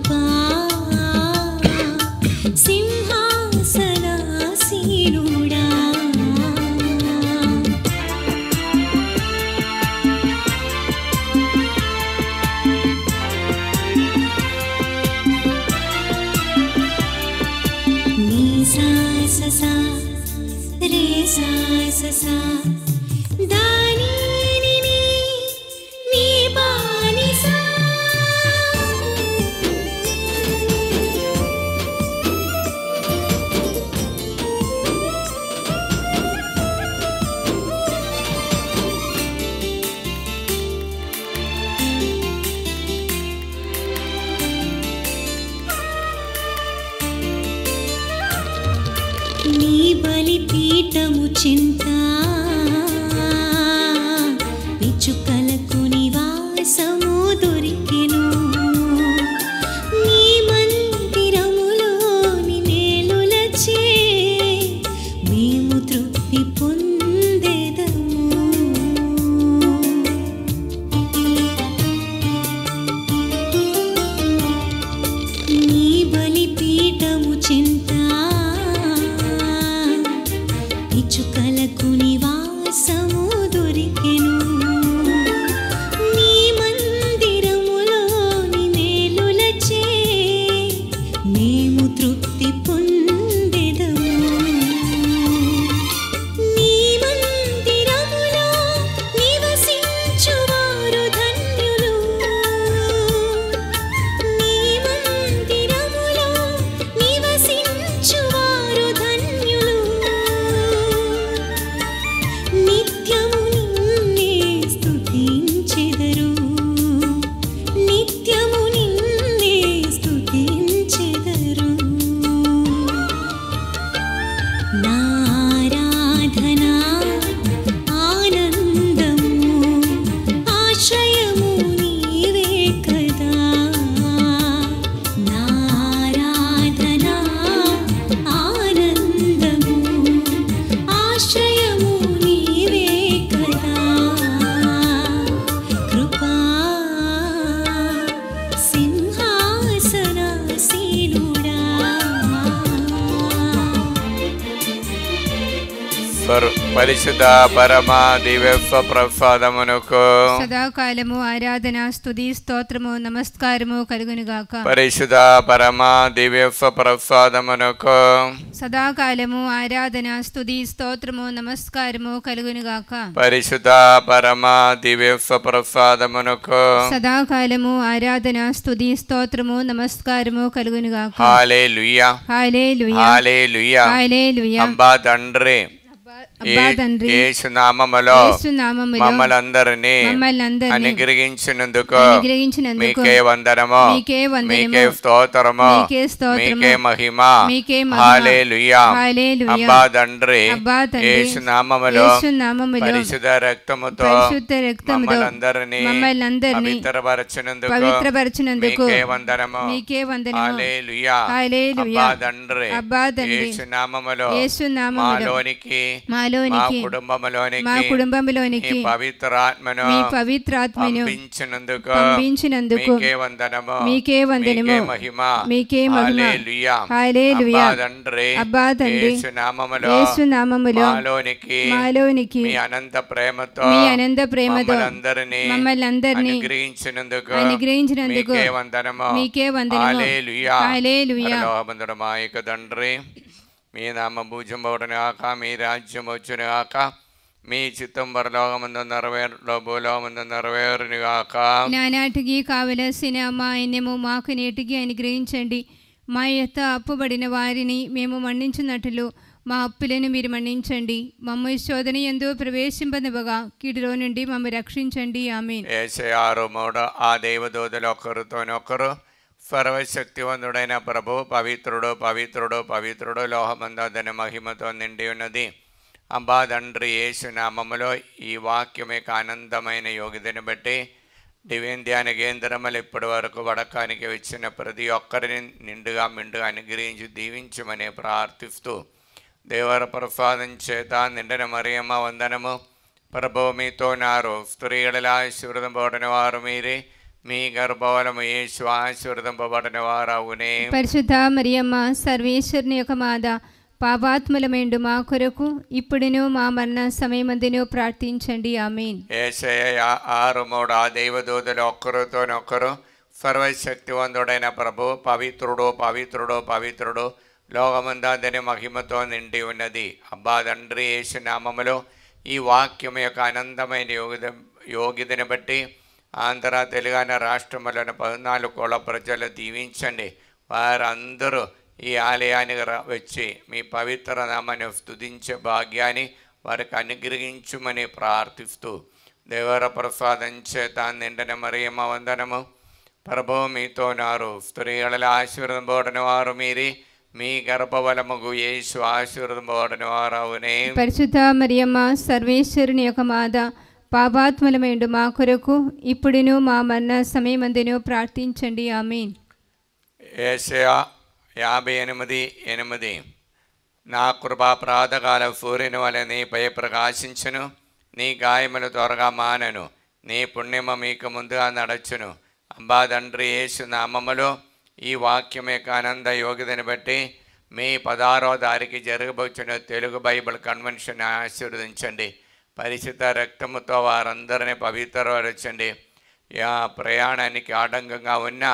కృపా సింహాసనాసీనుడా నీ సా సా రే సా సా దాని నీ బాని సా నీ బలిపీఠము చింత పిచ్చుకలకు నివాసము దొరికెను నీ మందిరములోని నేలులచే మేము తృప్తి పొందెదము నీ బలిపీఠము చింత పిచ్చుకలకు నివాసము దొరికెను నీ మందిరములోని నేలులచే మేము తృప్తి పొందెదము నీ మందిరములో నివసించువారు ధన్యులు నీ మందిరములో నివసించువారు ధన్యులు నిత్యము నిన్నే స్తుతించెదరు నిత్యము నిన్నే స్తుతించెదరు నా ఆరాధనా ఆనందము ఆశ్రయము నీవే కదా నా ఆరాధనా ఆనందము ఆశ్రయము నీవే కదా కృపా సింహాసనాసీనుడా పరిశుద్ధ పరమ దివ్య ప్రసాదమునకు సదాకాలము ఆరాధన స్తుతి స్తోత్రము నమస్కారము కలుగునుగాక. పరిశుద్ధ పరమ దివ్య ప్రసాదమునకు సదాకాలము ఆరాధన స్తుతి స్తోత్రము నమస్కారము కలుగునుగాక. పరిశుద్ధ పరమ దివ్య ప్రసాదమునకు సదాకాలము ఆరాధన స్తుతి స్తోత్రము నమస్కారము కలుగునుగాక. హల్లెలూయా హల్లెలూయా హల్లెలూయా హల్లెలూయా. అబ్బా తండ్రి అబ్బా తండ్రి యేసు నామములో మమ్మల్నందరినీ అనుగ్రహించినందుకు మీకే వందనము మీకే స్తోత్రము మీకే మహిమ హల్లెలూయా అబ్బా తండ్రి యేసు నామములో పరిశుద్ధ రక్తముతో మమ్మల్నందరినీ పవిత్రపరచినందుకు మీకే వందనము హల్లెలూయా అబ్బా తండ్రి యేసు నామములో మాలోనికి మా కుటుంబములోనికి పవిత్రాత్మను పంపించినందుకు మీకే వందనము మీకే మహిమ హల్లెలూయా అబ్బా తండ్రి యేసు నామములో మాలోనికి మీ అనంత ప్రేమతో మమ్మల్నందరినీ అనుగ్రహించినందుకు మీకే వందనము హల్లెలూయా పరలోకమందున్న తండ్రి మీ నామం పూజింపబడును గాక మీ రాజ్యం వచ్చును గాక మీ చిత్తం పరలోకమందు భూలోకమందు నెరవేరును గాక. నానాటికి కావలసిన మా అన్నము మాకు నేటికి అనుగ్రహించండి మా యొక్క అప్పుబడిన వారిని మేము మన్నించినట్లు మా అప్పులను మీరు మన్నించండి మమ్మ శోధన యందు ప్రవేశింపనివ్వగా కీడులో నుండి మమ్మ రక్షించండి ఆమేన్. యేసయ్య మూడు ఆ దేవదూతలు ఒకరితోనొకరు సర్వశక్తివంతుడైన ప్రభు పవిత్రుడు పవిత్రుడు పవిత్రుడు లోహమందన మహిమతో నిండి ఉన్నది. అబ్బా తండ్రి యేసు నామములో ఈ వాక్యమే ఆనందమైన యోగ్యతను బట్టి డివైన్ ధ్యాన కేంద్రములు ఇప్పటి వరకు వడకానికి వచ్చిన ప్రతి ఒక్కరిని నిండుగా మెండుగా అనుగ్రహించి దీవించమని ప్రార్థిస్తూ దేవర ప్రసాదం చేత నిండిన మరియమ్మ వందనము. ప్రభు మీతో నారు స్త్రీలలో ఆశీర్వదింపబడిన వారు మీరే, మీ గర్భఫలము యేసు ఆశీర్వదింపబడిన వారవునే. పరిశుద్ధ మరియమ్మ సర్వేశ్వరుని యొక్క మాత, పాపాత్ములమేండు మా కొరకు ఇప్పుడును మా మరణ సమయమందును ప్రార్థించండి. ఆమేన్. యేసయ్య 6:3 ఆ దేవదూతలు ఒక్కరితోనొక్కరు సర్వశక్తివంతుడైన ప్రభు పవిత్రుడు పవిత్రుడు పవిత్రుడు లోకమందాదని మహిమతో నిండి ఉన్నది. అబ్బా తండ్రి యేసు నామములో ఈ వాక్యం యొక్క అనంతమైన యోగ్యతను బట్టి ఆంధ్ర తెలంగాణ రాష్ట్రములను 14 కోట్ల ప్రజలు దీవించండి. వారందరూ ఈ ఆలయానికి వచ్చి మీ పవిత్ర నామాన్ని స్తుతించే భాగ్యాన్ని వారికి అనుగ్రహించుమని ప్రార్థిస్తూ దేవర ప్రసాదం చేత నిండిన మరియమ్మ వందనము. ప్రభువు మీతోనారు, స్త్రీలలో ఆశీర్వదింపబడిన వారు మీరే, మీ గర్భఫలముగు యేసు ఆశీర్వదింపబడిన వారవునే. పరిశుద్ధ మరియమ్మ సర్వేశ్వరుని యొక్క మాత, పాపాత్ములమేండు మా కొరకు ఇప్పుడును మా మరణ సమయమందును ప్రార్థించండి. ఆమేన్. యేషయా 58:8 నా కృపా ప్రాతకాల సూర్యుని వలె నీపై ప్రకాశించును, నీ గాయములు త్వరగా మానను, నీ పుణ్యమ మీకు ముందుగా నడచును. అబ్బా తండ్రి యేసు నామములో ఈ వాక్యం యొక్క ఆనంద యోగ్యతను బట్టి మీ 16వ తారీఖు జరగబోచున్న తెలుగు బైబిల్ కన్వెన్షన్ ఆశీర్వదించండి. పరిశుద్ధ రక్తముతో వారందరినీ పవిత్రపరచండి. ప్రయాణానికి ఆటంకంగా ఉన్న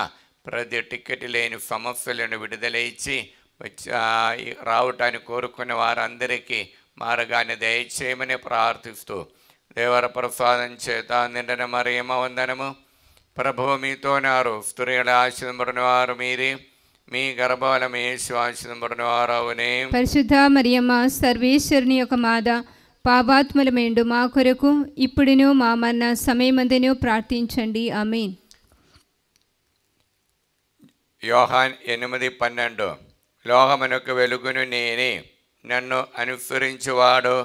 ప్రతి టికెట్ లేని సమస్యలను విడుదల ఇచ్చి రావటానికి కోరుకున్న వారందరికీ మార్గాన్ని దయచేయమని ప్రార్థిస్తూ దేవర ప్రసాదం చేత నిండిన మరియమ్మ వందనము. ప్రభువు మీతోనారు, స్త్రీల ఆశీర్వదింపబడిన వారు మీరే, మీ గర్భఫలము యేసు ఆశీర్వదింపబడిన వారవునే. పరిశుద్ధ మరియమ్మ సర్వేశ్వరుని యొక్క మాత, పాపాత్ములమేండు మా కొరకు ఇప్పుడును మా మరణ సమయమందును ప్రార్థించండి. ఆమేన్. యోహాన్ 8:12 లోకమునకు వెలుగును నేనే, నన్ను అనుసరించువాడు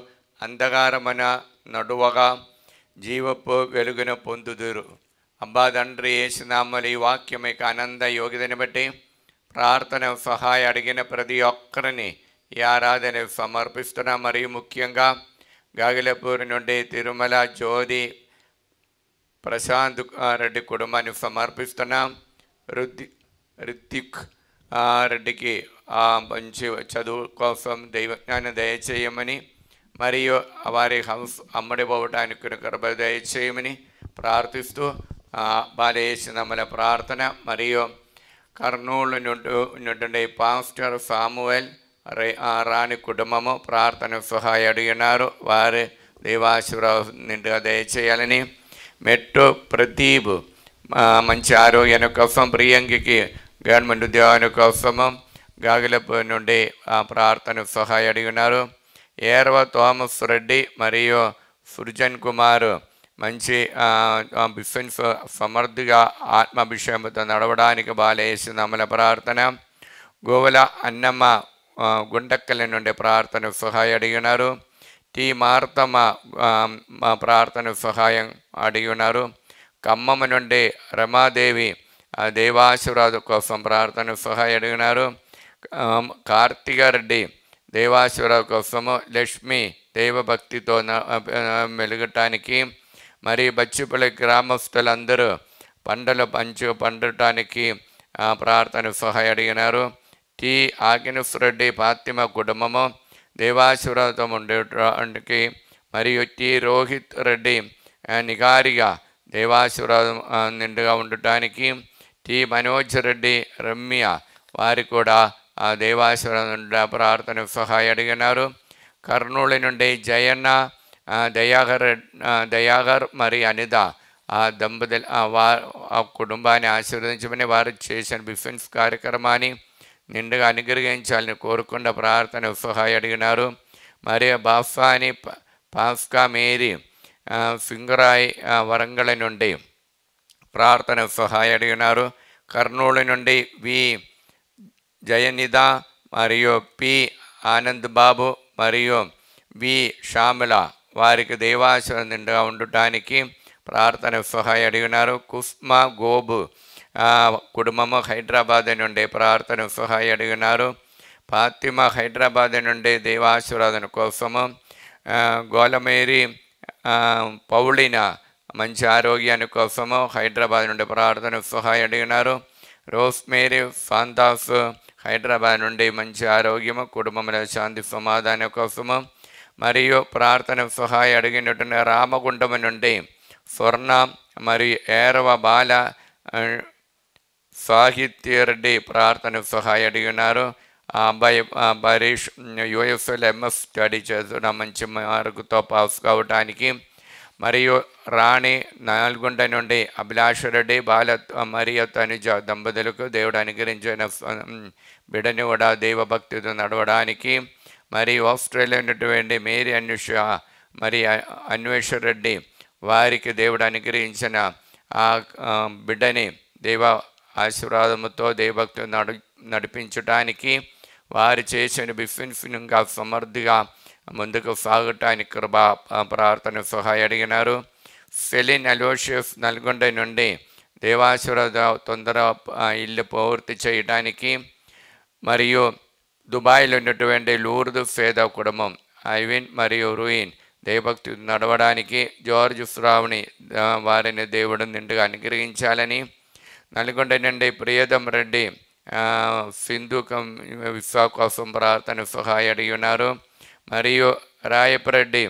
అంధకారమున నడువగా జీవపు వెలుగును పొందుదురు. అబ్బా తండ్రి యేసునామములో ఈ వాక్యం యొక్క ఆనంద యోగ్యతను బట్టి ప్రార్థన సహాయం అడిగిన ప్రతి ఒక్కరిని ఈ ఆరాధన సమర్పిస్తున్నాం. మరియు ముఖ్యంగా గాగిలపూర్ నుండి తిరుమల జ్యోతి ప్రశాంత్ రెడ్డి కుటుంబాన్ని సమర్పిస్తున్నాం. రితిక్ రెడ్డికి మంచి చదువు కోసం దైవజ్ఞానం దయచేయమని, మరియు వారి అమ్మడి పోవడానికి కృప దయచేయమని ప్రార్థిస్తూ బాలయేసునామములో ప్రార్థన. మరియు కర్నూలు నుండి పాస్టర్ సామువేల్ రాణి కుటుంబము ప్రార్థన సహాయం అడిగినారు. వారి దేవాశీర్వాదం నిండుగా దయచేయాలని. మెట్టు ప్రదీప్ మంచి ఆరోగ్యాన్ని కోసం, ప్రియాంకి గవర్నమెంట్ ఉద్యోగాన్ని కోసము గాగిలపూర్ నుండి ప్రార్థన సహాయం అడిగినారు. ఏర్వ థామస్ రెడ్డి మరియు సృజన్ కుమార్ మంచి బిఫెన్స్ సమర్థిగా ఆత్మాభిషేకంతో నడవడానికి బాలయేసునామములో ప్రార్థన. గోవల అన్నమ్మ గుండక్కల నుండి ప్రార్థన సహాయం అడిగినారు. టి మార్తమ్మ ప్రార్థన సహాయం అడిగినారు. ఖమ్మం నుండి రమాదేవి దేవాశీర్వాదం కోసం ప్రార్థన సహాయం అడిగినారు. కార్తిక రెడ్డి దేవాశీర్వాదం కోసము, లక్ష్మి దైవభక్తితో మెలుగటానికి, మరియు బచ్చిపల్లి గ్రామస్తులందరూ పంటలు పండటానికి ప్రార్థన సహాయం అడిగినారు. టి ఆకినఫ్ రెడ్డి ఫాతిమా కుటుంబము దేవాశీర్వాదం ఉండటానికి, మరియు టి రోహిత్ రెడ్డి నిగారిగా దేవాశీర్వాదం నిండుగా ఉండటానికి, టి మనోజ్ రెడ్డి రమ్య వారి కూడా దేవాశీర్వాదం ప్రార్థన సహాయం అడిగినారు. కర్నూలు నుండి జయన్న దయాగర్ మరియు అనిత దంపతులు ఆ కుటుంబాన్ని ఆశీర్వదించమని, వారు చేసిన బిఫెన్స్ కార్యక్రమాన్ని నిండుగా అనుగ్రహించాలని కోరుకున్న ప్రార్థన సహాయం అడిగినారు. మరియు బాఫాని పాస్కా మేరీ సింగరాయ్ వరంగల్ నుండి ప్రార్థన సహాయం అడిగినారు. కర్నూలు నుండి వి జయనిధ మరియు పి ఆనంద్ బాబు మరియు వి శ్యామల వారికి దేవాశీర్వాదం నిండుగా ఉండటానికి ప్రార్థన సహాయం అడిగినారు. కుస్మా గోబు కుటుంబము హైదరాబాద్ నుండి ప్రార్థన సహాయం అడిగినారు. ఫాతిమా హైదరాబాద్ నుండి దేవాశీర్వాదం కోసము, గోలమేరి పౌళిన మంచి ఆరోగ్యాన్ని కోసము హైదరాబాద్ నుండి ప్రార్థన సహాయం అడిగినారు. రోస్ మేరీ ఫాంతాఫ్ హైదరాబాద్ నుండి మంచి ఆరోగ్యము, కుటుంబంలో శాంతి సమాధానం కోసము మరియు ప్రార్థన సహాయం అడిగినటువంటి రామగుండం నుండి స్వర్ణ మరియు ఏరవ బాల సాహిత్యరెడ్డి ప్రార్థన సహాయం అడిగినారు. ఆ అబ్బాయి పరీష్ యూఎస్ఎల్ ఎంఎస్ స్టడీ చేస్తున్న మంచి మార్కుతో పాస్ కావటానికి మరియు రాణి నల్గొండ నుండి అభిలాష్ రెడ్డి బాల మరియు తనుజ దంపతులకు దేవుడు అనుగ్రహించిన బిడ్డని కూడా దైవభక్తితో నడవడానికి మరియు ఆస్ట్రేలియా ఉన్నటువంటి మేరీ అన్వేష మరియు అన్వేష రెడ్డి వారికి దేవుడు అనుగ్రహించిన ఆ బిడ్డని దైవ ఆశీర్వాదముతో దైవభక్తితో నడిపించటానికి వారు చేసిన బిఫిన్ఫిన్గా సమర్థిగా ముందుకు సాగటానికి కృపా ప్రార్థన సహాయం అడిగినారు. సెలిన్ అలోషియస్ నల్గొండ నుండి దేవాశీర్వాద తొందర ఇల్లు పూర్తి చేయడానికి మరియు దుబాయ్లో ఉన్నటువంటి లూర్దు ఫేద కుటుంబం ఐవిన్ మరియు రూయిన్ దైవభక్తి నడవడానికి జార్జ్ శ్రావణి వారిని దేవుడు నిండుగా అనుగ్రహించాలని నల్గొండ నుండి ప్రియదం రెడ్డి సింధుకం విశ్వా కోసం ప్రార్థన సహాయం అడిగి ఉన్నారు. మరియు రాయపరెడ్డి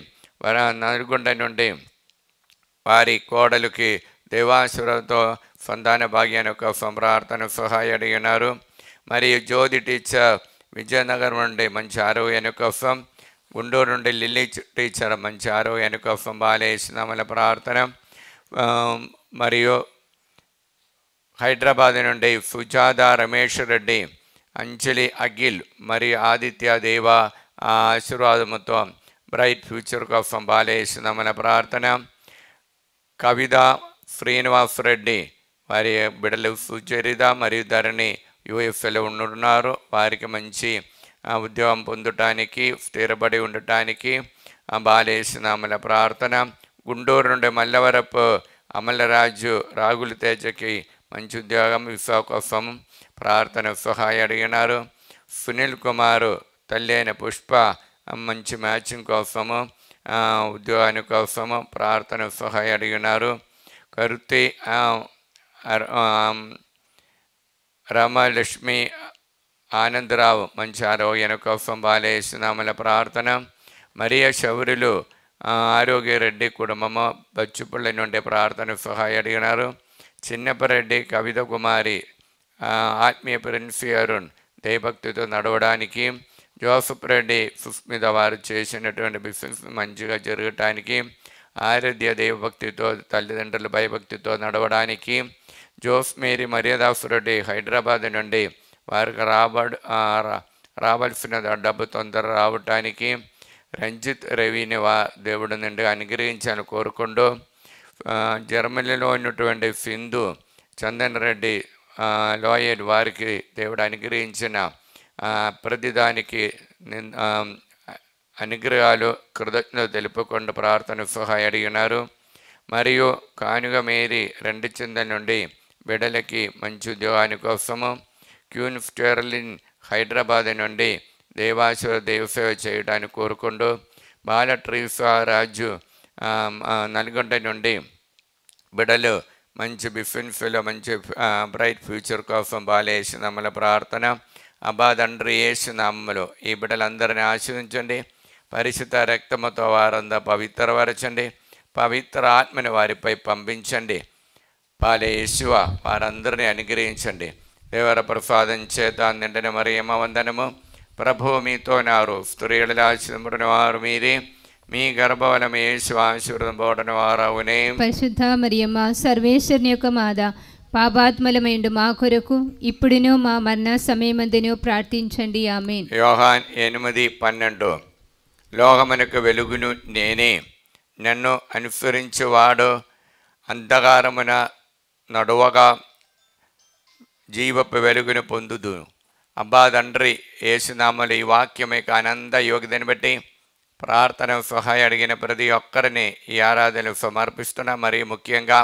నల్గొండ నుండి వారి కోడలికి దేవాసురతో సంతాన భాగ్యాన్ని కోసం ప్రార్థన సహాయం అడిగి ఉన్నారు. మరియు జ్యోతి టీచర్ విజయనగరం నుండి మంచి ఆరోగ్యాన్ని కోసం, గుంటూరు నుండి లిల్లీ టీచర్ మంచి ఆరోగ్యాన్ని కోసం బాలేసినామల ప్రార్థన. మరియు హైదరాబాద్ నుండి సుజాత రమేష్ రెడ్డి, అంజలి అఖిల్ మరియు ఆదిత్య దేవ ఆశీర్వాదముతో బ్రైట్ ఫ్యూచర్ కోసం బాలేసినామల ప్రార్థన. కవిత శ్రీనివాస్ రెడ్డి వారి బిడ్డలు సుచరిత మరియు ధరణి యూఎస్ఏలో ఉంటున్నారు. వారికి మంచి ఉద్యోగం పొందటానికి స్థిరపడి ఉండటానికి బాలేసినామల ప్రార్థన. గుంటూరు నుండి మల్లవరపు అమలరాజు రాగుల తేజకి మంచి ఉద్యోగం విశ్వ కోసం ప్రార్థన సహాయం అడిగినారు. సునీల్ కుమారు తల్లి అయిన పుష్ప మంచి మ్యాచింగ్ కోసము ఉద్యోగాని కోసము ప్రార్థన సహాయం అడిగినారు. కరుతి రామలక్ష్మి ఆనందరావు మంచి ఆరోగ్యం కోసం బాలేసినామల ప్రార్థన. మరియా శౌరులు ఆరోగ్యరెడ్డి కుటుంబము బచ్చుపల్లి నుండి ప్రార్థన సహాయం అడిగినారు. చిన్నపరెడ్డి కవిత కుమారి ఆత్మీయ ప్రిన్సి అరుణ్ దైవభక్తితో నడవడానికి, జోసఫ్ రెడ్డి సుస్మిత వారు చేసినటువంటి బిజినెస్ మంచిగా జరగటానికి, ఆరాధ్య దైవభక్తితో తల్లిదండ్రుల భయభక్తితో నడవడానికి, జోస్ మేరీ మర్యాదాసు రెడ్డి హైదరాబాద్ నుండి వారికి రావాల్సిన డబ్బు తొందర రావటానికి, రంజిత్ రవిని దేవుడు నుండి అనుగ్రహించాలని కోరుకుంటూ, జర్మనీలో ఉన్నటువంటి సింధు చందన్ రెడ్డి లాయర్ వారికి దేవుడు అనుగ్రహించిన ప్రతిదానికి అనుగ్రహాలు కృతజ్ఞత తెలుపుకుండా ప్రార్థన సహాయం అడిగినారు. మరియు కానుగ మేరీ రెండు చిందల నుండి బిడ్డలకి మంచి ఉద్యోగాని కోసము, క్యూన్ స్టెర్లిన్ హైదరాబాద్ నుండి దేవాసుర దేవసేవ చేయడానికి కోరుకుంటూ, బాల ట్రీసా రాజు నల్గొండ నుండి బిడ్డలు మంచి బిఫిన్ఫీలో మంచి బ్రైట్ ఫ్యూచర్ కోసం బాలేసినామల ప్రార్థన. అబ్బా తండ్రి యేసు నామములో ఈ బిడ్డలందరినీ ఆశీర్వదించండి. పరిశుద్ధ రక్తముతో వారంతా పవిత్రపరచండి. పవిత్ర ఆత్మని వారిపై పంపించండి. పాలే యేసువ వారందరినీ అనుగ్రహించండి. దేవర ప్రసాదం చేత నిండిన మరియమ్మ వందనము. ప్రభువు మీతో నారు, స్త్రీలలో ఆశీర్వదింపబడిన వారు మీరే, మీ గర్భఫలము యేసు ఆశీర్వదింపబడిన వారవునే. పరిశుద్ధ మరియమ్మ సర్వేశ్వరుని యొక్క మాత, పాపాత్మలమైండు మా కొరకు ఇప్పుడును మా మరణ సమయమందును ప్రార్థించండి. ఆమేన్. యోహాన్ 8:12 లోకమునకు వెలుగును నేనే, నన్ను అనుసరించువాడు అంధకారమున నడువగా జీవపు వెలుగును పొందుదు. అబ్బా తండ్రి యేసునామములో ఈ వాక్యం యొక్క ఆనంద యోగ్యతను బట్టి ప్రార్థన సహాయం అడిగిన ప్రతి ఒక్కరిని ఈ ఆరాధనలు సమర్పిస్తున్నా. మరియు ముఖ్యంగా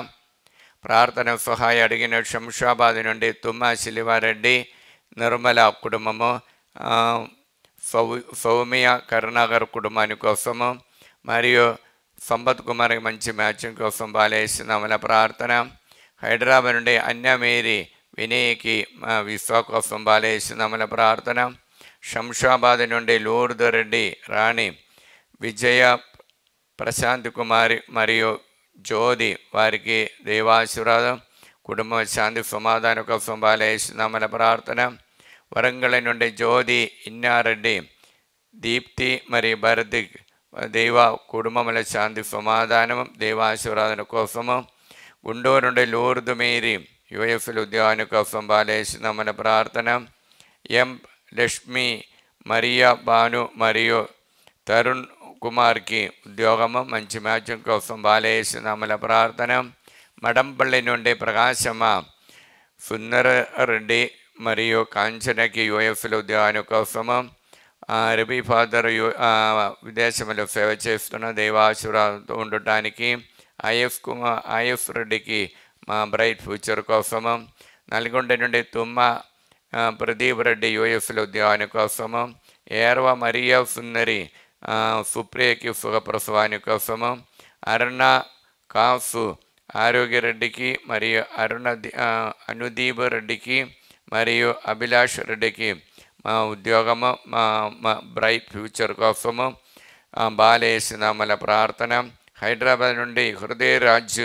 ప్రార్థన సహాయం అడిగిన శంషాబాద్ నుండి తుమ్మా శిలివారెడ్డి నిర్మల కుటుంబము, సౌమ్య కరుణాకర్ కుటుంబాని కోసము, మరియు సంపత్ కుమార్కి మంచి మ్యాచింగ్ కోసం బాలేస్తున్నామల ప్రార్థన. హైదరాబాద్ నుండి అన్యమేరి వినయ్కి విశ్వ కోసం బాలేస్తున్నామల ప్రార్థన. శంషాబాద్ నుండి లూర్ద్ రెడ్డి రాణి విజయ ప్రశాంత్ కుమారి మరియు జ్యోతి వారికి దేవాశీర్వాదం కుటుంబ శాంతి సమాధానం కోసం బాలేస్తున్నామల ప్రార్థన. వరంగల్ నుండి జ్యోతి ఇన్నారెడ్డి దీప్తి మరియు భరత్ దైవ కుటుంబముల శాంతి సమాధానం దేవాశీర్వాదన కోసము. గుంటూరు నుండి లూర్ద్ మేరీ యుఎఫ్ఎల్ ఉద్యోగాన్ని కోసం బాలేస్తున్నామల ప్రార్థన. ఎం లక్ష్మి మరియా భాను మరియు తరుణ్ కుమార్కి ఉద్యోగము మంచి మ్యాచింగ్ కోసం బాలేస్తున్నామల ప్రార్థన. మడంపల్లి నుండి ప్రకాశమ్మ సుందర రెడ్డి మరియు కాంచనకి యుఎఫ్ఎల్ ఉద్యోగాన్ని కోసము. రబీ ఫాదర్ విదేశంలో సేవ చేస్తున్న దేవాశీర్వాదంతో ఉండటానికి. ఐఎఫ్ రెడ్డికి మా బ్రైట్ ఫ్యూచర్ కోసము. నల్గొండ నుండి తుమ్మ ప్రదీప్ రెడ్డి యుఎఫ్ఎల్ ఉద్యోగాన్ని కోసము. ఏర్వ మరియా సుందరి సుప్రియకి సుఖప్రసవాని కోసము. అరుణ కాసు ఆరోగ్యరెడ్డికి మరియు అనుదీప్ రెడ్డికి మరియు అభిలాష్ రెడ్డికి మా ఉద్యోగము మా బ్రైట్ ఫ్యూచర్ కోసము బాలేస్తున్నామల ప్రార్థన. హైదరాబాద్ నుండి హృదయరాజ్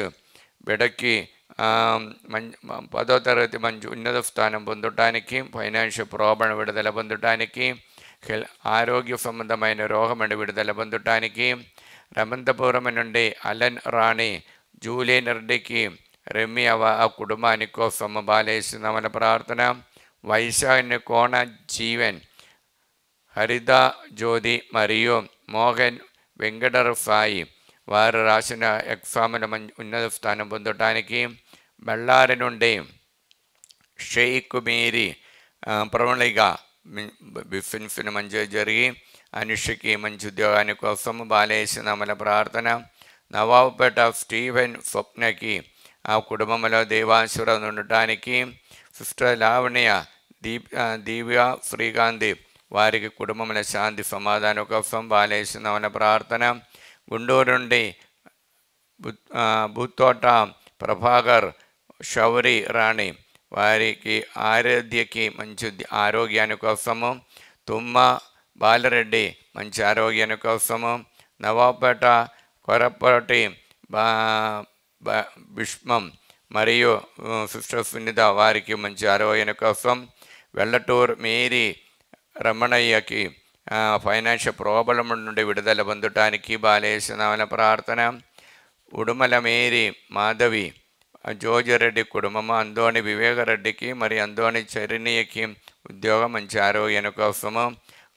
బిడకి 10వ తరగతి మంచి ఉన్నత స్థానం పొందటానికి, ఫైనాన్షియల్ ప్రాబ్లం విడుదల పొందటానికి, ఆరోగ్య సంబంధమైన రోగం విడుదల పొందటానికి. రమంతపురం నుండి అలన్ రాణి జూలియన్ రెడ్డికి రెమ్మి ఆ కుటుంబానికి కోసము బాలేస్తున్నామల ప్రార్థన. వైశాఖ్ కోణ జీవన్ హరిత జ్యోతి మరియు మోహన్ వెంకటర సాయి వారు రాసిన ఎగ్జామ్ల ఉన్నత స్థానం పొందటానికి. బళ్ళారి నుండి షేక్ మేరీ ప్రవళిగా బిఫిన్స్ని మంచిగా జరిగి అనుషకి మంచి ఉద్యోగాని కోసం బాలేస్తున్నామల ప్రార్థన. నవాబుపేట స్టీవెన్ స్వప్నకి ఆ కుటుంబంలో దేవాశీర్వాదం ఉండటానికి. సిస్టర్ లావణ్య దివ్య శ్రీకాంతి వారికి కుటుంబంలో శాంతి సమాధానం కోసం బాలేస్తున్నామల ప్రార్థన. గుంటూరు నుండి బుత్తోట ప్రభాకర్ శౌరి రాణి వారికి ఆరోగ్యకి మంచి ఆరోగ్యాని కోసము. తుమ్మ బాలరెడ్డి మంచి ఆరోగ్యాని కోసము. నవాబుపేట కొరపాటి విష్మం మరియు సిస్టర్ సునీత వారికి మంచి ఆరోగ్యాని కోసం. వెల్లటూరు మేరీ రమణయ్యకి ఫైనాన్షియల్ ప్రాబ్లం నుండి విడుదల పొందటానికి బాలేస్తున్నామల ప్రార్థన. ఉడుమల మేరీ మాధవి జోజిరెడ్డి కుటుంబము. అందోని వివేకరెడ్డికి మరియు అందోని చరణీయకి ఉద్యోగం మంచి ఆరోగ్యాని కోసము.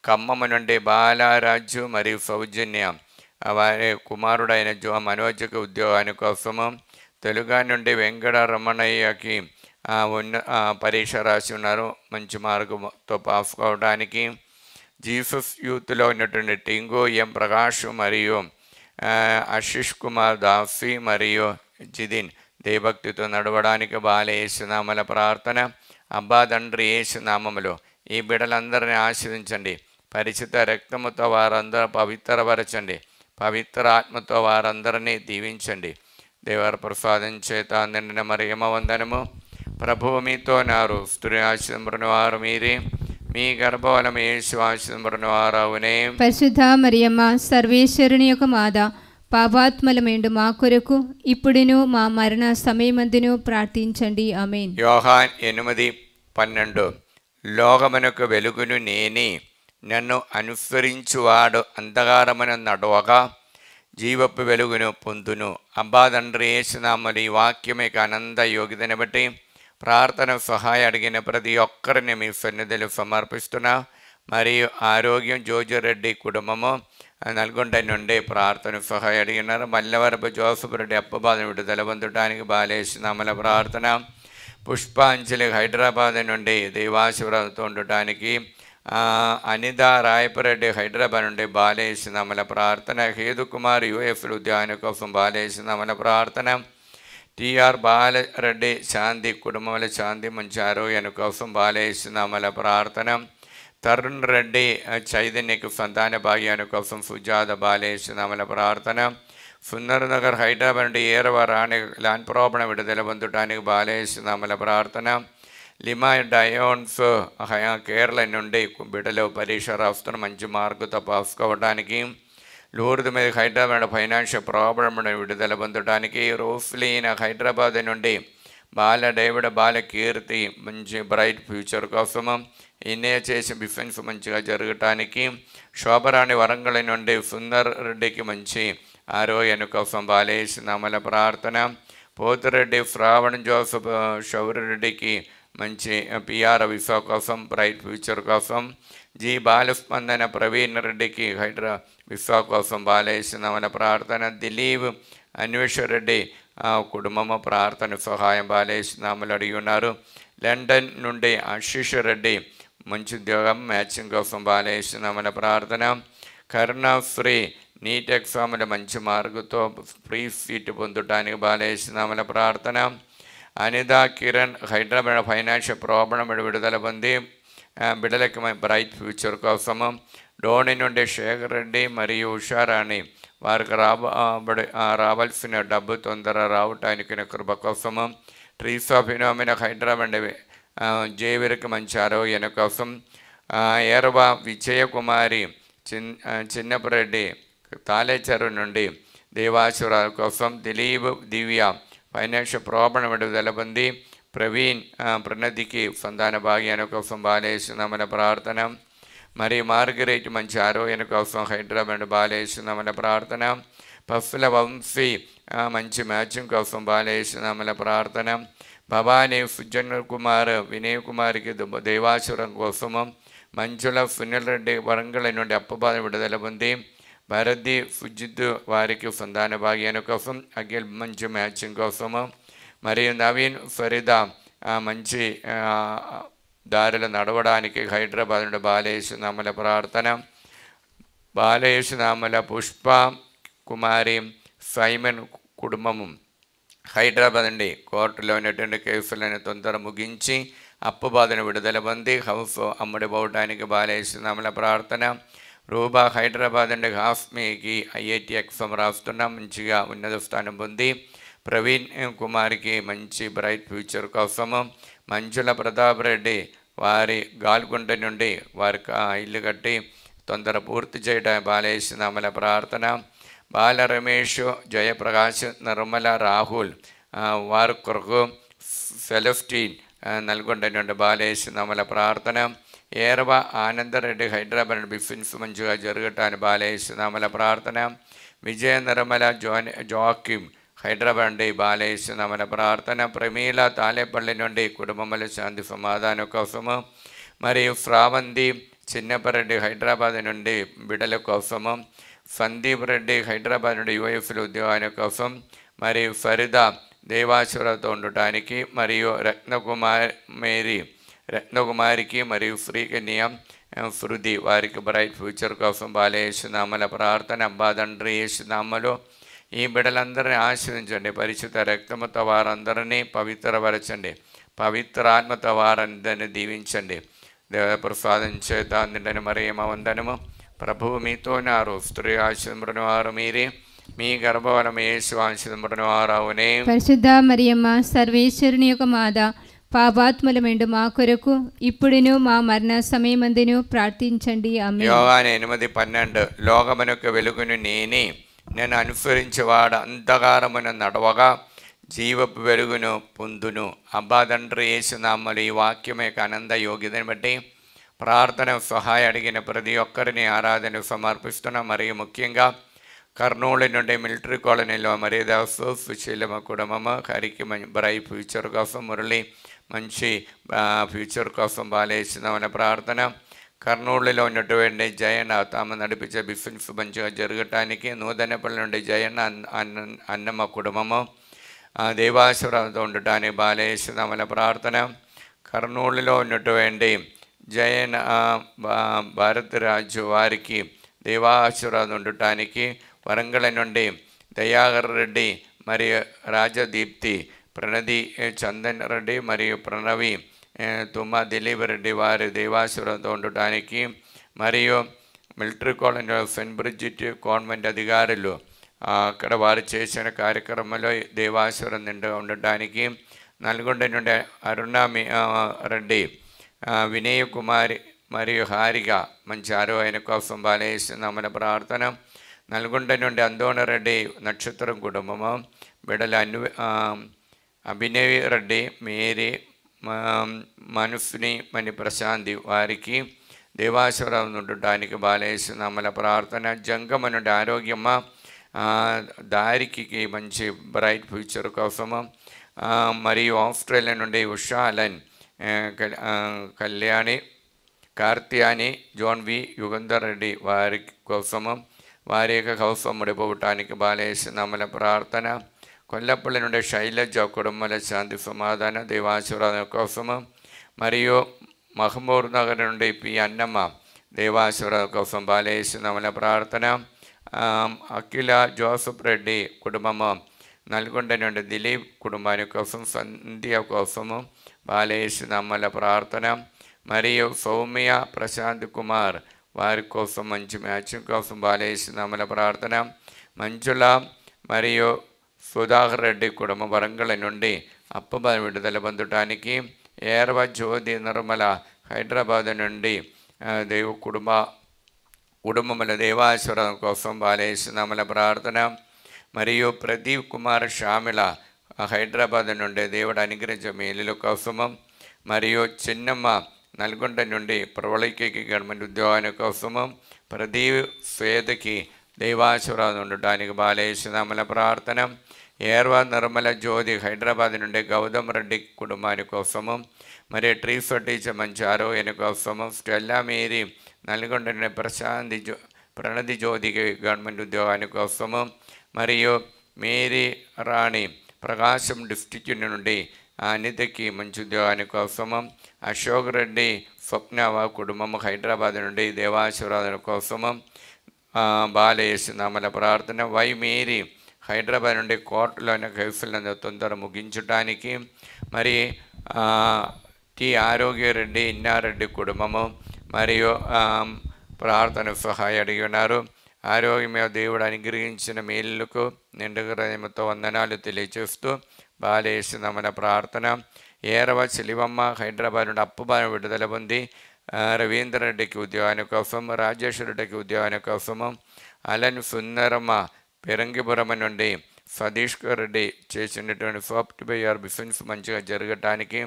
ఖమ్మం నుండి బాలరాజు మరియు సౌజన్య వారి కుమారుడైన మనోజ్కి ఉద్యోగాని కోసము. తెలుగు నుండి వెంకట రమణయ్యకి పరీక్ష రాసి ఉన్నారు, మంచి మార్కుతో పాస్ కావడానికి. జీసస్ యూత్లో ఉన్నటువంటి టింగు ఎం ప్రకాష్ మరియు ఆశిష్ కుమార్ దాసి మరియు జిదిన్ దేవభక్తితో నడవడానికి బాలేస్తున్నామల ప్రార్థన. అబ్బా తండ్రి యేసు నామములో ఈ బిడ్డలందరినీ ఆశీర్వదించండి. పరిచిత రక్తముతో వారందరూ పవిత్రపరచండి. పవిత్ర ఆత్మతో వారందరినీ దీవించండి. దేవర ప్రసాదం చేత నిండిన మరియమ్మ వందనము. ప్రభువు మీతో నారు, స్త్రీ ఆశీర్వదింపబడిన వారు మీరే, మీ గర్భఫలము యేసు ఆశీర్వదింపబడిన వారవునే. పరిశుద్ధ మరియమ్మ సర్వేశ్వరుని యొక్క మాత, పాపాత్మలమేండు మా కొరకు ఇప్పుడును మా మరణ సమయమందును ప్రార్థించండి. ఆమేన్. యోహాన్ 8:12 లోకమునకు వెలుగును నేనే, నన్ను అనుసరించువాడు అంధకారమున నడవగా జీవపు వెలుగును పొందును. అబ్బా తండ్రి యేసు నామములో ఈ వాక్యం యొక్క అనంత యోగ్యతను బట్టి ప్రార్థన సహాయం అడిగిన ప్రతి ఒక్కరిని మీ సన్నిధిలో సమర్పిస్తున్నా. మరియు ఆరోగ్యం జోజిరెడ్డి కుటుంబము నల్గొండ నుండి ప్రార్థన సహాయం అడిగినారు. మల్లవరపు జోసఫ్ రెడ్డి అప్పబాధను విడుదల పొందడానికి బాలేస్తున్నామల ప్రార్థన. పుష్పాంజలి హైదరాబాద్ నుండి దేవాశివరావుతో ఉండటానికి. అనిత రాయపరెడ్డి హైదరాబాద్ నుండి బాలేస్తున్నామల ప్రార్థన. హేతుకుమార్ యుఎఫ్ఎల్ ఉద్యాన కోసం బాలేస్తున్నామల ప్రార్థన. టిఆర్ బాలరెడ్డి శాంతి కుటుంబంలో శాంతి మంచి ఆరోగ్యాన్ని కోసం బాలేస్తున్నామల ప్రార్థన. తరుణ్ రెడ్డి చైతన్యకు సంతాన భాగ్యాన్ని కోసం సుజాత బాలేస్తున్నామల ప్రార్థన. సుందర్ నగర్ హైదరాబాద్ నుండి ఏరవ రాణి ల్యాండ్ ప్రాబ్లం విడుదల పొందడానికి బాలేస్తున్నామల ప్రార్థన. లిమా డయోన్స్ కేరళ నుండి బిడ్డలో పరీక్ష రాస్తున్న మంచి మార్కుతో పాస్ కావడానికి. లూర్దు మీద హైదరాబాద్ ఫైనాన్షియల్ ప్రాబ్లం విడుదల పొందడానికి. రోస్లీన్ హైదరాబాద్ నుండి బాల డేవిడ్ బాల కీర్తి మంచి బ్రైట్ ఫ్యూచర్ కోసము. ఇన్నే చేసి బిజినెస్ మంచిగా జరగటానికి. శోభరాణి వరంగల్ నుండి సుందర్ రెడ్డికి మంచి ఆరోగ్యం కోసం బాలేస్తున్నామల ప్రార్థన. పోతిరెడ్డి శ్రావణ్ జోసఫ్ శౌర్యరెడ్డికి మంచి పిఆర్ విసా కోసం బ్రైట్ ఫ్యూచర్ కోసం. జి బాలస్పందన ప్రవీణ్ రెడ్డికి విసా కోసం బాలేస్తున్నామల ప్రార్థన. దిలీప్ అన్వేషరెడ్డి కుటుంబము ప్రార్థన సహాయం బాలేస్తున్నామలు అడిగి ఉన్నారు. లండన్ నుండి ఆశీష్ రెడ్డి మంచి ఉద్యోగం మ్యాచింగ్ కోసం బాలేస్తున్నామల ప్రార్థన. కరుణాశ్రీ నీట్ ఎగ్జామ్లో మంచి మార్కుతో ఫ్రీ సీట్ పొందడానికి బాలేస్తున్నామల ప్రార్థన. అనిత కిరణ్ హైదరాబాద్ ఫైనాన్షియల్ ప్రాబ్లం విడుదల పొంది బిడ్డలకి బ్రైట్ ఫ్యూచర్ కోసము. డోని నుండి శేఖర్ రెడ్డి మరియు ఉషారాణి వారికి రావాల్సిన డబ్బు తొందర రావటానికి కృప కోసము. ట్రీస్ ఆఫ్ ఇనోమిన హైదరాబాద్ జేవిరికి మంచి ఆరోగ్యం కోసం. ఏరవ విజయకుమారి చిన్నపరెడ్డి తాలేచెరు నుండి దేవాసుర కోసం. దిలీప్ దివ్య ఫైనాన్షియల్ ప్రాబ్లం విడుదల పొంది ప్రవీణ్ ప్రణతికి సంతాన భాగ్యాన్ని కోసం బాలేస్తున్నామని ప్రార్థన. మరి మార్గరేట్ మంచి ఆరోగ్యం కోసం హైదరాబాద్ బాలేస్తున్నామని ప్రార్థన. పఫ్ల వంశీ మంచి మ్యాచింగ్ కోసం బాలేస్తున్నామని ప్రార్థన. భవానీ సుజన్ కుమార్ వినయ్ కుమార్కి దేవాసురం కోసము. మంచుల సునీల్ రెడ్డి వరంగల్ నుండి అప్పబాధ విడుదల పొంది భారతి సుజిత్ వారికి సంతాన భాగ్యాన్ని కోసం. అఖిల్ మంచి మ్యాచింగ్ కోసము. మరియు నవీన్ ఫరీదా మంచి దారిలో నడవడానికి హైదరాబాద్ నుండి బాలేసునామల ప్రార్థన. బాలేసునామల పుష్ప కుమారి సైమన్ కుటుంబము హైదరాబాద్ నుండి కోర్టులో ఉన్నటువంటి కేసులను తొందర ముగించి అప్పు బాధను విడుదల పొంది హౌస్ అమ్ముడుపోవడానికి బాలేసునామల ప్రార్థన. రూబా హైదరాబాద్ నుండి హాస్మీకి ఐఐటి ఎగ్జామ్ రాస్తున్నా మంచిగా ఉన్నత స్థానం పొంది ప్రవీణ్ కుమార్కి మంచి బ్రైట్ ఫ్యూచర్ కోసము. మంచుల ప్రతాప్ రెడ్డి వారి గాల్కొండ నుండి వారికి ఇల్లు కట్టి తొందర పూర్తి చేయడానికి బాలేసునామల ప్రార్థన. బాల రమేష్ జయప్రకాష్ నిర్మల రాహుల్ వారి కొరకు సెలెస్టీన్ నల్గొండ నుండి బాలేసునామల ప్రార్థన. ఏరవ ఆనందరెడ్డి హైదరాబాద్ బిజినెస్ మంచిగా జరగటాన్ని బాలేసునామల ప్రార్థన. విజయ నిర్మల జోకిమ్ హైదరాబాద్ నుండి బాలేసునామల ప్రార్థన. ప్రమీల తాలేపల్లి నుండి కుటుంబముల శాంతి సమాధానం కోసము. మరియు శ్రావంతి చిన్నపరెడ్డి హైదరాబాద్ నుండి బిడ్డల కోసము. సందీప్ రెడ్డి హైదరాబాద్ నుండి యుఎఫ్లో ఉద్యోగాల కోసం. మరియు ఫరిదా దేవాసురతో ఉండటానికి. మరియు రత్నకుమారికి మరియు శ్రీకన్య శృతి వారికి బ్రైట్ ఫ్యూచర్ కోసం బాలేసునామల ప్రార్థన. అబ్బా తండ్రి యేసునామలో ఈ బిడ్డలందరినీ ఆశ్రయించండి. పరిశుద్ధ రక్తముతో వారందరినీ పవిత్రపరచండి. పవిత్రాత్మతో వారందరినీ దీవించండి. దేవ ప్రసాదం చేత నిండని మరియమ్మ వందనము. ప్రభువు మీతో నారు. స్త్రీ ఆశీర్వదింపబడిన వారు మీరే. మీ గర్భఫలము యేసు ఆశీర్వదింపబడిన వారవునే. పరిశుద్ధ మరియమ్మ సర్వేశ్వరుని యొక్క మాత, పాపాత్ములమైండు మా కొరకు ఇప్పుడును మా మరణ సమయమందును ప్రార్థించండి. ఆమేన్. యోహాను 8:12 లోకమునకు వెలుగును నేనే, నేను అనుసరించేవాడు అంధకారమున నడవగా జీవపు వెలుగును పొందును. అబ్బా తండ్రి యేసునామములో ఈ వాక్యం యొక్క ఆనంద యోగ్యతను బట్టి ప్రార్థన సహాయం అడిగిన ప్రతి ఒక్కరిని ఆరాధన సమర్పిస్తున్నాం. మరియు ముఖ్యంగా కర్నూలు నుండి మిలిటరీ కాలనీలో మరీదాసు సుశీలమ కుటుంబము హరికి బ్రైట్ ఫ్యూచర్ కోసం. మురళి మంచి ఫ్యూచర్ కోసం బాలేస్తున్నామని ప్రార్థన. కర్నూలులో ఉన్నటువంటి జయన్న తాము నడిపించే బిజినెస్ మంచిగా జరగటానికి. నూతనపల్లి నుండి జయన్న అన్నమ్మ కుటుంబము దేవాసురంతో ఉండటానికి బాలేస్తున్నామని ప్రార్థన. కర్నూలులో ఉన్నటువంటి జయన్ భారతరాజు వారికి దేవాసురాలు ఉండటానికి. వరంగల్ నుండి దయాకర్ రెడ్డి మరియు రాజదీప్తి ప్రణది చందన్ రెడ్డి మరియు ప్రణవి తుమ్మ దిలీప్ రెడ్డి వారి దేవాసురంతో ఉండటానికి. మరియు మిలిటరీ కాలనీ సెయింట్ బ్రిజిట్ కాన్వెంట్ అధికారులు అక్కడ వారు చేసిన కార్యక్రమంలో దేవాసురం నిండుగా ఉండటానికి నల్గొండ నుండి రెడ్డి, వినయ్ కుమారి మరియు హారిక మంచి ఆరోగ్యం కోసం బాలేస్తున్నామని ప్రార్థన. నల్గొండ నుండి అందోనరెడ్డి నక్షత్రం కుటుంబము బిడల అభినవ్ రెడ్డి, మేరీ, మనుఫ్ని, మణి ప్రశాంతి వారికి దేవాసురం ఉండటానికి బాలేస్తున్నామల ప్రార్థన. జంగమ నుండి ఆరోగ్యమ్మ, దారికి మంచి బ్రైట్ ఫ్యూచర్ కోసము. మరియు ఆస్ట్రేలియా నుండి ఉషాలన్, కళ్యాణి, కార్త్యాని, జోన్ వి, యుగంధర్ రెడ్డి వారి కోసము వారి యొక్క కోసం ముడిపోవటానికి బాలేస్తున్నామల ప్రార్థన. కొల్లపల్లి నుండి శైలజ కుటుంబాల శాంతి సమాధాన దేవాశీర్వాదం కోసము. మరియు మహమూర్ నగర్ నుండి పి అన్నమ్మ దేవాశీర్వాదం కోసం బాలేస్తున్నామల ప్రార్థన. అఖిల జోసఫ్ రెడ్డి కుటుంబము నల్గొండ నుండి దిలీప్ కుటుంబాని కోసం సంధ్య కోసము బాలేస్తున్నామల ప్రార్థన. మరియు సౌమ్య ప్రశాంత్ కుమార్ వారి కోసం మంచి మ్యాచింగ్ కోసం బాలేస్తున్నామల ప్రార్థన. మంజుల మరియు సుధాకర్ రెడ్డి కుటుంబం వరంగల్ నుండి అప్పబ విడుదల పొందటానికి. ఏర్వ జ్యోతి నిర్మల హైదరాబాద్ నుండి కుటుంబముల దేవాసురం కోసం బాలేస్తున్నామల ప్రార్థన. మరియు ప్రదీప్ కుమార్ షామిల హైదరాబాద్ నుండి దేవుడు అనుగ్రహించే మేలుల కోసము. మరియు చిన్నమ్మ నల్గొండ నుండి ప్రవళికకి గవర్నమెంట్ ఉద్యోగాల కోసము. ప్రదీప్ స్వేదకి దేవాసురాలు ఉండటానికి బాలేస్తున్నామల ప్రార్థన. ఏర్వ నిర్మల జ్యోతి హైదరాబాద్ నుండి గౌతమ్ రెడ్డి కుటుంబాని కోసము. మరియు ట్రీఫ్ టీచర్ మంచి ఆరోగ్యాని కోసము. స్టెల్లా మేరీ నల్గొండ నుండి ప్రణతి జ్యోతికి గవర్నమెంట్ ఉద్యోగాని కోసము. మరియు మేరీ రాణి ప్రకాశం డిస్ట్రిక్ట్ నుండి అనితకి మంచి ఉద్యోగాని కోసము. అశోక్ రెడ్డి స్వప్నవ కుటుంబము హైదరాబాద్ నుండి దేవాశీర్వాదం కోసము బాలేస్తున్నామల ప్రార్థన. వై మేరీ హైదరాబాద్ నుండి కోర్టులోని కేసులను తొందర ముగించడానికి. మరి టి ఆరోగ్యరెడ్డి ఇన్నారెడ్డి కుటుంబము మరియు ప్రార్థన సహాయం అడిగి ఉన్నారు. ఆరోగ్యమే దేవుడు అనుగ్రహించిన మేలులకు నిండు హృదయంతో వందనాలు తెలియజేస్తూ బాలేస్తున్నామల ప్రార్థన. ఏరవ శిలివమ్మ హైదరాబాద్ నుండి అప్పుబాను విడుదల పొంది రవీందర్ రెడ్డికి ఉద్యోగాని కోసం, రాజేశ్వర రెడ్డికి ఉద్యోగాని కోసము. అలన్ సుందరమ్మ పెరంగిపురం నుండి సతీష్ రెడ్డి చేసినటువంటి సాఫ్ట్వేర్ బిజినెస్ మంచిగా జరగటానికి.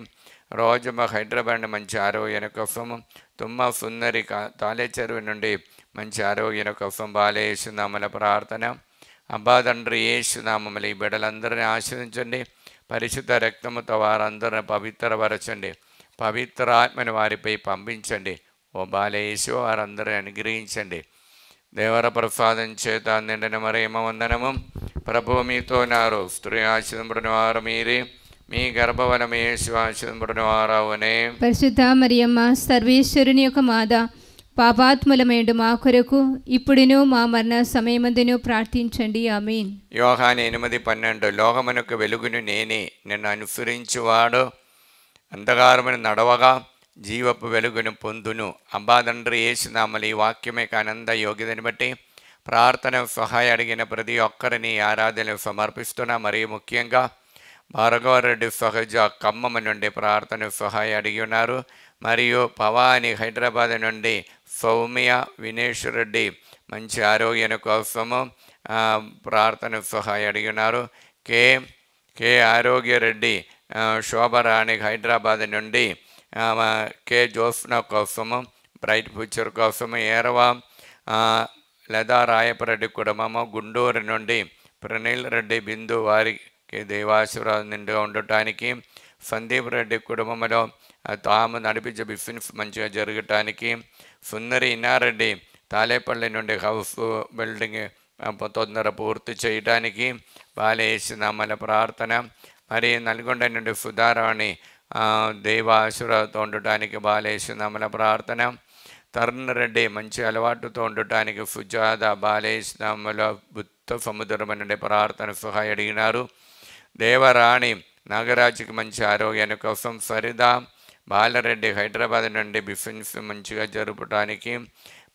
రోజమ్మ హైదరాబాద్ మంచి ఆరోగ్యం కోసము. తుమ్మ సుందరి తాలేచెరువు నుండి మంచి ఆరోగ్యం కోసం బాలేస్తున్నామల ప్రార్థన. అబ్బా తండ్రి యేసునామములు ఈ బిడ్డలందరినీ ఆశ్రయించండి. పరిశుద్ధ రక్తముతో వారందరిని పవిత్రపరచండి. పవిత్ర ఆత్మని వారిపై పంపించండి. ఓ బాలయేసు వారందరిని అనుగ్రహించండి. దేవర ప్రసాదం చేత నిండిన మరేమ వందనము. ప్రభువు మీతో నారు. స్త్రీ ఆశీర్వదింపబడిన వారు మీరే, మీ గర్భఫలము యేసు ఆశీర్వదింపబడిన వారవునే. పరిశుద్ధ మరియమ్మ సర్వేశ్వరుని యొక్క మాత, పాపాత్ములమేండు మా కొరకు ఇప్పుడును మా మరణ సమయమందును ప్రార్థించండి. ఆమేన్. యోహాను 8:12 లోకమునకు వెలుగును నేనే, నిన్ను అనుసరించువాడు అంధకారమును నడవగా జీవపు వెలుగును పొందును. అబ్బా తండ్రి యేసునామములు ఈ వాక్యమే ఆనంద యోగ్యతని బట్టి ప్రార్థన సహాయం అడిగిన ప్రతి ఒక్కరిని ఆరాధనలు సమర్పిస్తున్నా. మరియు ముఖ్యంగా భార్గవరెడ్డి సహజ ఖమ్మం నుండి ప్రార్థన సహాయం అడిగి ఉన్నారు. మరియు పవాని హైదరాబాద్ నుండి సౌమ్య వినేష్ రెడ్డి మంచి ఆరోగ్యం కోసము ప్రార్థన సహాయం అడిగి ఉన్నారు. కే ఆరోగ్యరెడ్డి శోభరాణి హైదరాబాద్ నుండి కే జోస్నా కోసము బ్రైట్ ఫ్యూచర్ కోసము. ఏరవ లతా రాయపరెడ్డి కుటుంబము గుంటూరు నుండి ప్రణీల్ రెడ్డి బిందు వారికి దేవాశీర్వాదం నిండుగా ఉండటానికి. సందీప్ రెడ్డి కుటుంబంలో తాము నడిపించే బిజినెస్ మంచిగా జరగటానికి. సుందరి ఇన్నారెడ్డి తాలేపల్లి నుండి హౌస్ బిల్డింగ్ తొందర పూర్తి చేయడానికి బాలేస్తున్నామల ప్రార్థన. మరి నల్గొండ నుండి సుధారాణి దేవాశీర్వాదంతో ఉండటానికి బాలేస్తున్నామల ప్రార్థన. తరుణ్ రెడ్డి మంచి అలవాటుతో ఉండటానికి. సుజాత బాలేస్తున్నామల బుద్ధ సముద్రం నుండి ప్రార్థన సహాయం అడిగినారు. దేవరాణి నాగరాజుకి మంచి ఆరోగ్యాన్ని కోసం. సరిదా బాలరెడ్డి హైదరాబాద్ నుండి బిజినెస్ మంచిగా జరపడానికి.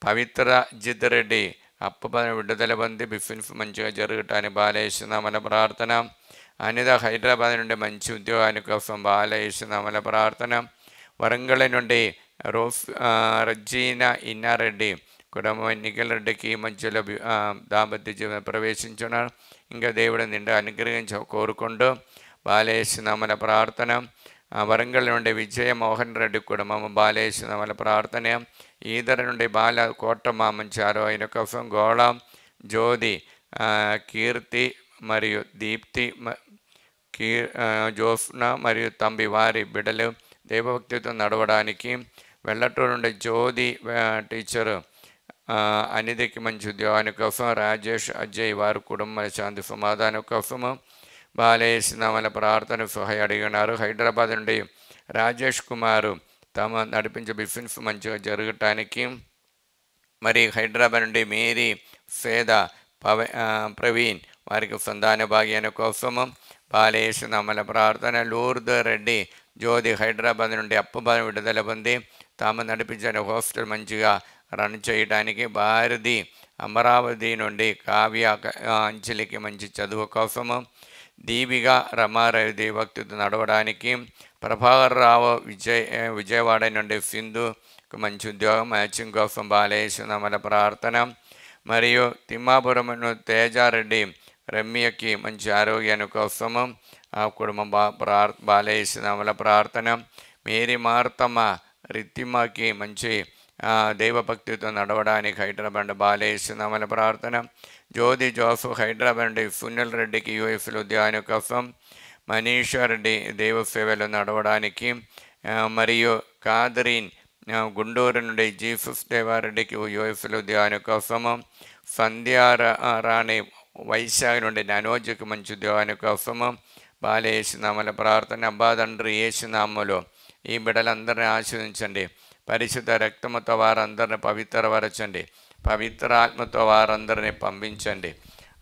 పవిత్ర జిత్ రెడ్డి అప్పబడిన విడుదల పొంది బిఫిన్ఫ్ మంచిగా జరగటానికి బాలేస్తున్నామల ప్రార్థన. అనిత హైదరాబాద్ నుండి మంచి ఉద్యోగానికి కోసం బాలేస్తున్నామల ప్రార్థన. వరంగల్ నుండి రజీనా ఇన్నారెడ్డి కుటుంబం నిఖిల్ రెడ్డికి మధ్యలో దాంపత్య జీవనం ప్రవేశించున్నారు. ఇంకా దేవుడు నిండా అనుగ్రహించ కోరుకుంటూ బాలేస్తున్నామల ప్రార్థన. వరంగల్ నుండి విజయ మోహన్ రెడ్డి కుటుంబం బాలేస్తున్నామల ప్రార్థన. ఈదర నుండి బాల కోటమ్మ మంచి ఆరోగ్య కోసం గోళ జ్యోతి కీర్తి మరియు దీప్తి జోఫ్నా మరియు తంబి వారి బిడ్డలు దేవభక్తితో నడవడానికి. వెల్లటూరు నుండి జ్యోతి టీచరు అనిధికి మంచి ఉద్యోగానికి కోసం. రాజేష్ అజయ్ వారి కుటుంబ శాంతి సమాధానం కోసము బాలేసినామల ప్రార్థన సహాయ అడిగినారు. హైదరాబాద్ నుండి రాజేష్ కుమారు తమ నడిపించే బిజినెస్ మంచిగా జరగటానికి. మరి హైదరాబాద్ నుండి మేరీ ఫేద ప్రవీణ్ వారికి సంతాన భాగ్యాన్ని కోసము బాలేసినామల ప్రార్థన. లూర్ద్ రెడ్డి జ్యోతి హైదరాబాద్ నుండి అప్పబాధ విడుదల పొంది తాము నడిపించిన హాస్టల్ మంచిగా రన్ చేయడానికి. భారతి అమరావతి నుండి కావ్య అంజలికి మంచి చదువు కోసము. దీపిగా రమారావు దేవభక్తితో నడవడానికి. ప్రభాకర్ రావు విజయవాడ నుండి సింధుకు మంచి ఉద్యోగం మ్యాచింగ్ కోసం బాలేసినామల ప్రార్థన. మరియు తిమ్మాపురం తేజారెడ్డి రమ్యకి మంచి ఆరోగ్యాన్ని కోసము ఆ కుటుంబం బాలేసినామల ప్రార్థన. మేరీ మార్తమ్మ రిత్తిమ్మకి మంచి దైవభక్తితో నడవడానికి హైదరాబాద్ బాలేసినామల ప్రార్థన. జ్యోతి జోసఫ్ హైదరాబాద్ నుండి సునీల్ రెడ్డికి యూఎఫ్లో ఉద్యోగానికి కోసం. మనీషా రెడ్డి దైవ సేవలో నడవడానికి. మరియు కాదరీన్ గుంటూరు నుండి జీసస్ దేవారెడ్డికి యూఎఫ్లో ఉద్యోగానికి కోసము. సంధ్యారాణి వైశాఖ నుండి ననోజ్కి మంచి ఉద్యోగానికి కోసము బాలేసినామల ప్రార్థన. అబ్బా తండ్రి యేసునామములో ఈ బిడ్డలందరినీ ఆశీర్వదించండి. పరిశుద్ధ రక్తముతో వారందరిని పవిత్రపరచండి. పవిత్ర ఆత్మతో వారందరినీ పంపించండి.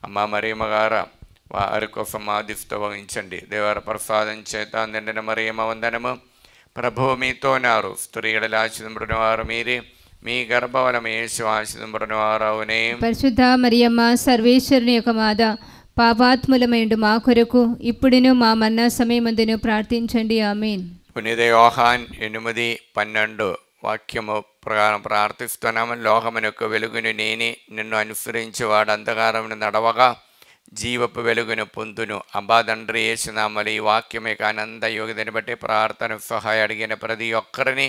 అమ్మ మరియమ్మ గారు వారి కోసం ఆదిష్ట వహించండి. దేవర ప్రసాదం చేత నిండిన మరియమ్మ వందనము. ప్రభువు మీతోనారు. స్త్రీలలో ఆశీర్వదింపబడిన వారు మీరే. మీ గర్భఫలం యేసు ఆశీర్వదింపబడిన వారవునే. పరిశుద్ధ మరియమ్మ సర్వేశ్వరుని యొక్క మాత, పాపాత్ములమైండు మా కొరకు ఇప్పుడును మా మరణ సమయమందును ప్రార్థించండి. ఆమేన్. పునీత యోహాన్ 8:12 వాక్యము ప్రకారం ప్రార్థిస్తున్నాము. లోకమునకు వెలుగును నేనే, నిన్ను అనుసరించి వాడు అంధకారమును నడవగా జీవపు వెలుగును పొందును. అబ్బా తండ్రి యేసునామములో ఈ వాక్యమే ఆనంద యోగిదని బట్టి ప్రార్థన సహాయ అడిగిన ప్రతి ఒక్కరిని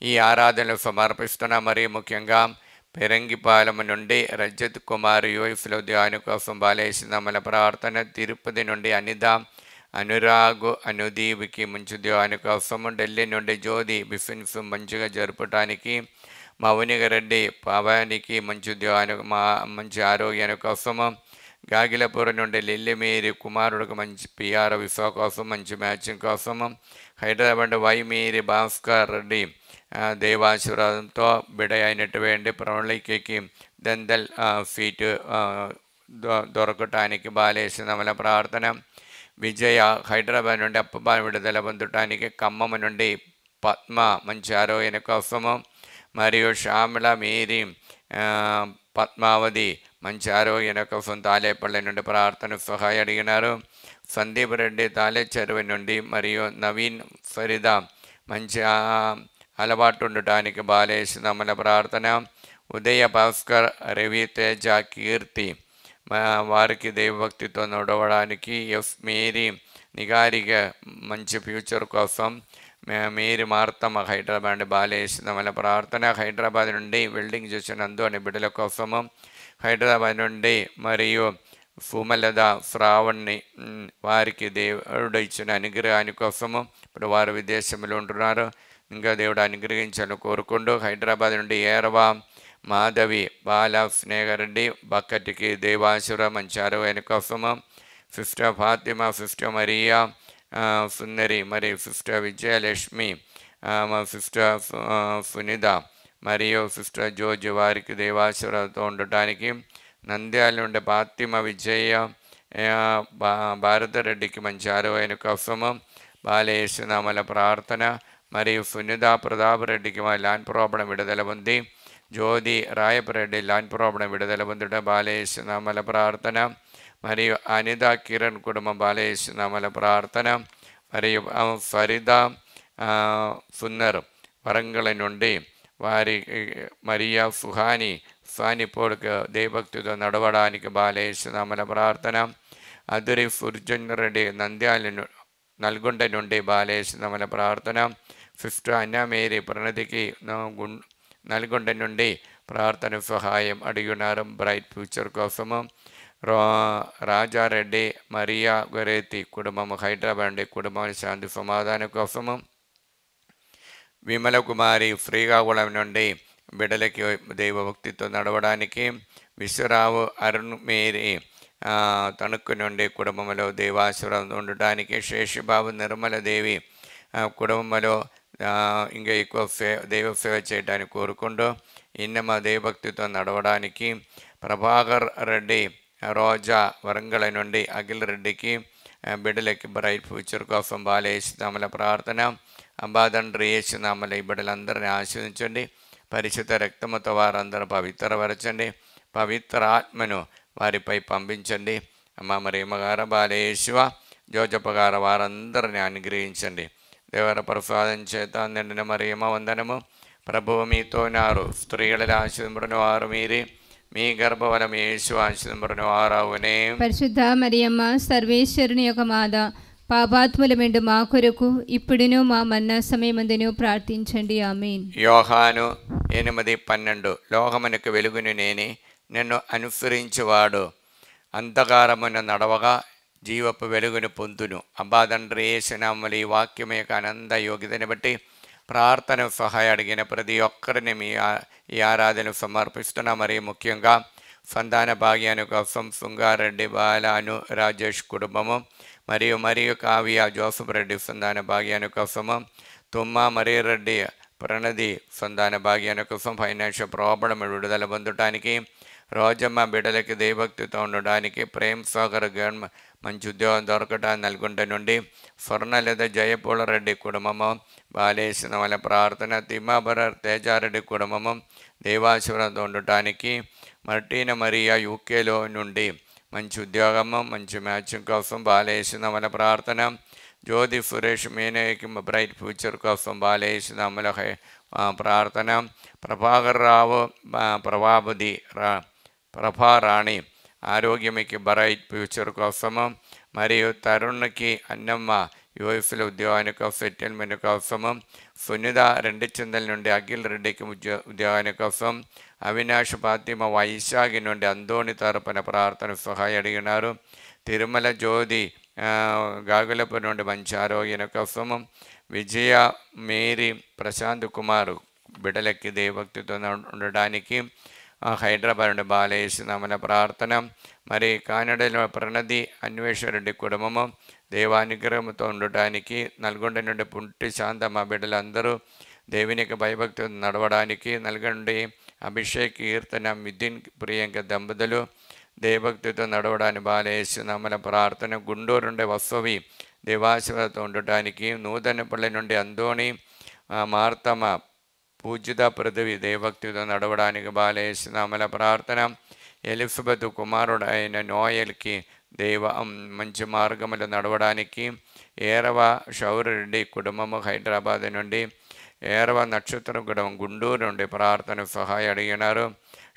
ఈ ఆరాధనలు సమర్పిస్తున్నా. మరియు ముఖ్యంగా పెరంగిపాలెం నుండి రజత్ కుమార్ యూఎఫ్లో ధ్యానం కోసం బాలేసినామల ప్రార్థన. తిరుపతి నుండి అనిత అనురాగు అనుదీప్కి మంచి ధ్యానం కోసం. ఢిల్లీ నుండి జ్యోతి బిఫిన్స్ మంచిగా జరపడానికి. మౌనిగరెడ్డి పవానికి మంచి ధ్యానం మంచి ఆరోగ్యాన్ని కోసము. గాగిలపురం నుండి లిల్లీ మీరి కుమారుడికి మంచి పిఆర్ విసా కోసం మంచి మ్యాచింగ్ కోసము. హైదరాబాద్ వైమీరి భాస్కర్ రెడ్డి దేవాశీర్వాదంతో బిడ అయినటువంటి ప్రణాళికకి దందల్ ఫీట్ దొరకటానికి బాలేసినామల ప్రార్థన. విజయ హైదరాబాద్ నుండి అప్పబాన్ విడుదల పొందటానికి. ఖమ్మం నుండి పద్మ మంచి ఆరోగ్యం కోసము. మరియు శ్యామల మీరి పద్మావతి మంచి ఆరోగ్యం కోసం తాలేపల్లి నుండి ప్రార్థన సహాయ అడిగినారు. సందీప్ రెడ్డి తాలే చెరువు నుండి. మరియు నవీన్ ఫరీదా మంచి అలవాటు ఉండటానికి బాలేసినామల ప్రార్థన. ఉదయ భాస్కర్ రవి తేజ కీర్తి వారికి దైవభక్తితో నడవడానికి. ఎఫ్ మేరీ నిగారిగా మంచి ఫ్యూచర్ కోసం. మేరీ మార్తమ్మ హైదరాబాద్ బాలేసినామల ప్రార్థన. హైదరాబాద్ నుండి వెల్డింగ్ చేసినందు అనే బిడ్డల కోసము. హైదరాబాద్ నుండి మరియు సుమలద శ్రావణ్ణి వారికి దేవుడు ఇచ్చిన అనుగ్రహాని కోసము. ఇప్పుడు వారు విదేశంలో ఉంటున్నారు. ఇంకా దేవుడు అనుగ్రహించాలని కోరుకుంటూ హైదరాబాద్ నుండి ఏరవ మాధవి బాల స్నేహరెడ్డి బక్కటికి దేవాసుర మంచి ఆరోగ్యాని కోసము. సిస్టర్ ఫాతిమా, సిస్టర్ మరియా సుందరి, మరియు సిస్టర్ విజయలక్ష్మి, సిస్టర్ సునీత మరియు సిస్టర్ జోజు వారికి దేవాసురతో ఉండటానికి. నంద్యాల నుండి ఫాతిమా విజయ భారతరెడ్డికి మంచి ఆరోగ్యాని కోసము బాలేసినామల ప్రార్థన. మరియు సునీత ప్రతాప్ రెడ్డికి మా ల్యాండ్ ప్రాబ్లం విడుదల ఉంది. జ్యోతి రాయపరెడ్డి ల్యాండ్ ప్రాబ్లం విడుదల పొందుట బాలయేసునామల ప్రార్థన. మరియు అనిత కిరణ్ కుటుంబం బాలయేసునామల ప్రార్థన. మరియు ఫరీదా ఫున్నర్ వరంగల్ నుండి వారి మరియా ఫాని పోడుకు దేవభక్తితో నడవడానికి బాలయేసునామల ప్రార్థన. అదురి ఫుర్జన్ రెడ్డి నల్గొండ నుండి బాలయేసునామల ప్రార్థన. 5 అన్నమేరి ప్రణతికి నల్గొండ నుండి ప్రార్థన సహాయం అడిగినారు బ్రైట్ ఫ్యూచర్ కోసము. రాజారెడ్డి మరియా గొరేతి కుటుంబం హైదరాబాద్ కుటుంబం శాంతి సమాధానం కోసము. విమల కుమారి శ్రీకాకుళం నుండి బిడ్డలకి దైవభక్తితో నడవడానికి. విశ్వరావు అరుణ్ మేరీ తణుకు నుండి కుటుంబంలో దేవాసురం ఉండటానికి. శేషబాబు నిర్మలదేవి కుటుంబంలో ఇంకా ఎక్కువ దైవ సేవ చేయడానికి కోరుకుంటూ ఇన్నమ దైవభక్తితో నడవడానికి. ప్రభాకర్ రెడ్డి రోజా వరంగల్ నుండి అఖిల్ రెడ్డికి బిడ్డలకి బ్రైట్ ఫ్యూచర్ కోసం బాలయేసునామల ప్రార్థన. అంబాదండ్రి యేసునామల ఈ బిడ్డలందరినీ ఆశీర్వదించండి. పరిశుద్ధ రక్తముతో వారందరూ పవిత్రపరచండి. పవిత్ర ఆత్మను వారిపై పంపించండి. అమ్మ మరియమ్మగారు బాలయేసువ జోజప్పగార వారందరిని అనుగ్రహించండి. దేవర ప్రసాదం చేత నిండిన మరియమ్మ వందనము. ప్రభువు మీతో నారు, స్త్రీలలో ఆశీర్వదింపబడిన వారు మీరే, మీ గర్భఫలము యేసు ఆశీర్వదింపబడిన వారవునే. పరిశుద్ధ మరియమ్మ సర్వేశ్వరుని యొక్క మాత, పాపాత్ములమెండు మా కొరకు ఇప్పుడును మా మరణ సమయమందును ప్రార్థించండి. ఆమేన్. యోహాను 8:12 లోకమునకు వెలుగును నేనే, నన్ను అనుసరించువాడు అంధకారమున నడవగా జీవపు వెలుగును పొందును. అబ్బాదండ్రి యేసునామములో ఈ వాక్యం యొక్క ఆనంద యోగ్యతని బట్టి ప్రార్థన సహాయం అడిగిన ప్రతి ఒక్కరిని ఈ ఆరాధన సమర్పిస్తున్నా. మరియు ముఖ్యంగా సంతాన భాగ్యాన్ని కోసం శృంగారెడ్డి బాలాను రాజేష్ కుటుంబము, మరియు కావ్య జోసఫ్ రెడ్డి సంతాన భాగ్యాన్ని కోసము, తుమ్మ మరియరెడ్డి ప్రణది సంతాన భాగ్యాన్ని కోసం, ఫైనాన్షియల్ ప్రాబ్లం విడుదల పొందడానికి, రోజమ్మ బిడ్డలకి దైవభక్తితో ఉండడానికి, ప్రేమ్ సాగర్ గవర్నమెంట్ మంచి ఉద్యోగం దొరకటాన్ని నల్గొండ నుండి, స్వర్ణలత జయపూల రెడ్డి కుటుంబము బాలయేసునామల ప్రార్థన. తిమ్మాబర తేజారెడ్డి కుటుంబము దేవాశివరంతో ఉండటానికి. మార్టినా మరియా యూకేలో నుండి మంచి ఉద్యోగము మంచి మ్యాచింగ్ కోసం బాలయేసునామల ప్రార్థన. జ్యోతి సురేష్ మేనయ్యకి బ్రైట్ ఫ్యూచర్ కోసం బాలయేసునామల ప్రార్థన. ప్రభాకర్ రావు ప్రభారాణి ఆరోగ్యమికి బ్రైట్ ఫ్యూచర్ కోసము. మరియు తరుణ్కి అన్నమ్మ యుఎస్లో ఉద్యోగానికి సెటిల్మెంట్ కోసము. సునీత రెండిచిందల నుండి అఖిల్ రెడ్డికి ఉద్యోగాని కోసం. అవినాష్ ఫాతిమ వైశాఖి నుండి అందోని తరపున ప్రార్థన సహాయం అడిగినారు. తిరుమల జ్యోతి గాగులపు నుండి మంచి ఆరోగ్యం కోసము. విజయ మేరీ ప్రశాంత్ కుమార్ బిడ్డలకి దేవభక్తితో ఉండడానికి. హైదరాబాద్ నుండి బాలయేసునామల ప్రార్థన. మరి కానడలో ప్రణది అన్వేషరెడ్డి కుటుంబము దేవానుగ్రహంతో ఉండటానికి. నల్గొండ నుండి పుంటి శాంతమ్మ బిడ్డలందరూ దేవునికి భయభక్తితో నడవడానికి. నల్గొండ అభిషేక్ కీర్తన మిథున్ ప్రియాంక దంపతులు దేవభక్తితో నడవడానికి బాలయేసునామల ప్రార్థన. గుంటూరు నుండి వసవి దేవాశివతో ఉండటానికి. నూతనపల్లి నుండి అందోని మార్తమ్మ పూజిత పృథివి దేవభక్తితో నడవడానికి బాలయేసునామల ప్రార్థన. ఎలిజబెత్ కుమారుడు అయిన నోయల్కి మంచి మార్గములు నడవడానికి. ఏరవ షౌరెడ్డి కుటుంబము హైదరాబాద్ నుండి. ఏరవ నక్షత్ర కుటుంబం గుంటూరు నుండి ప్రార్థన సహాయం అడిగినారు.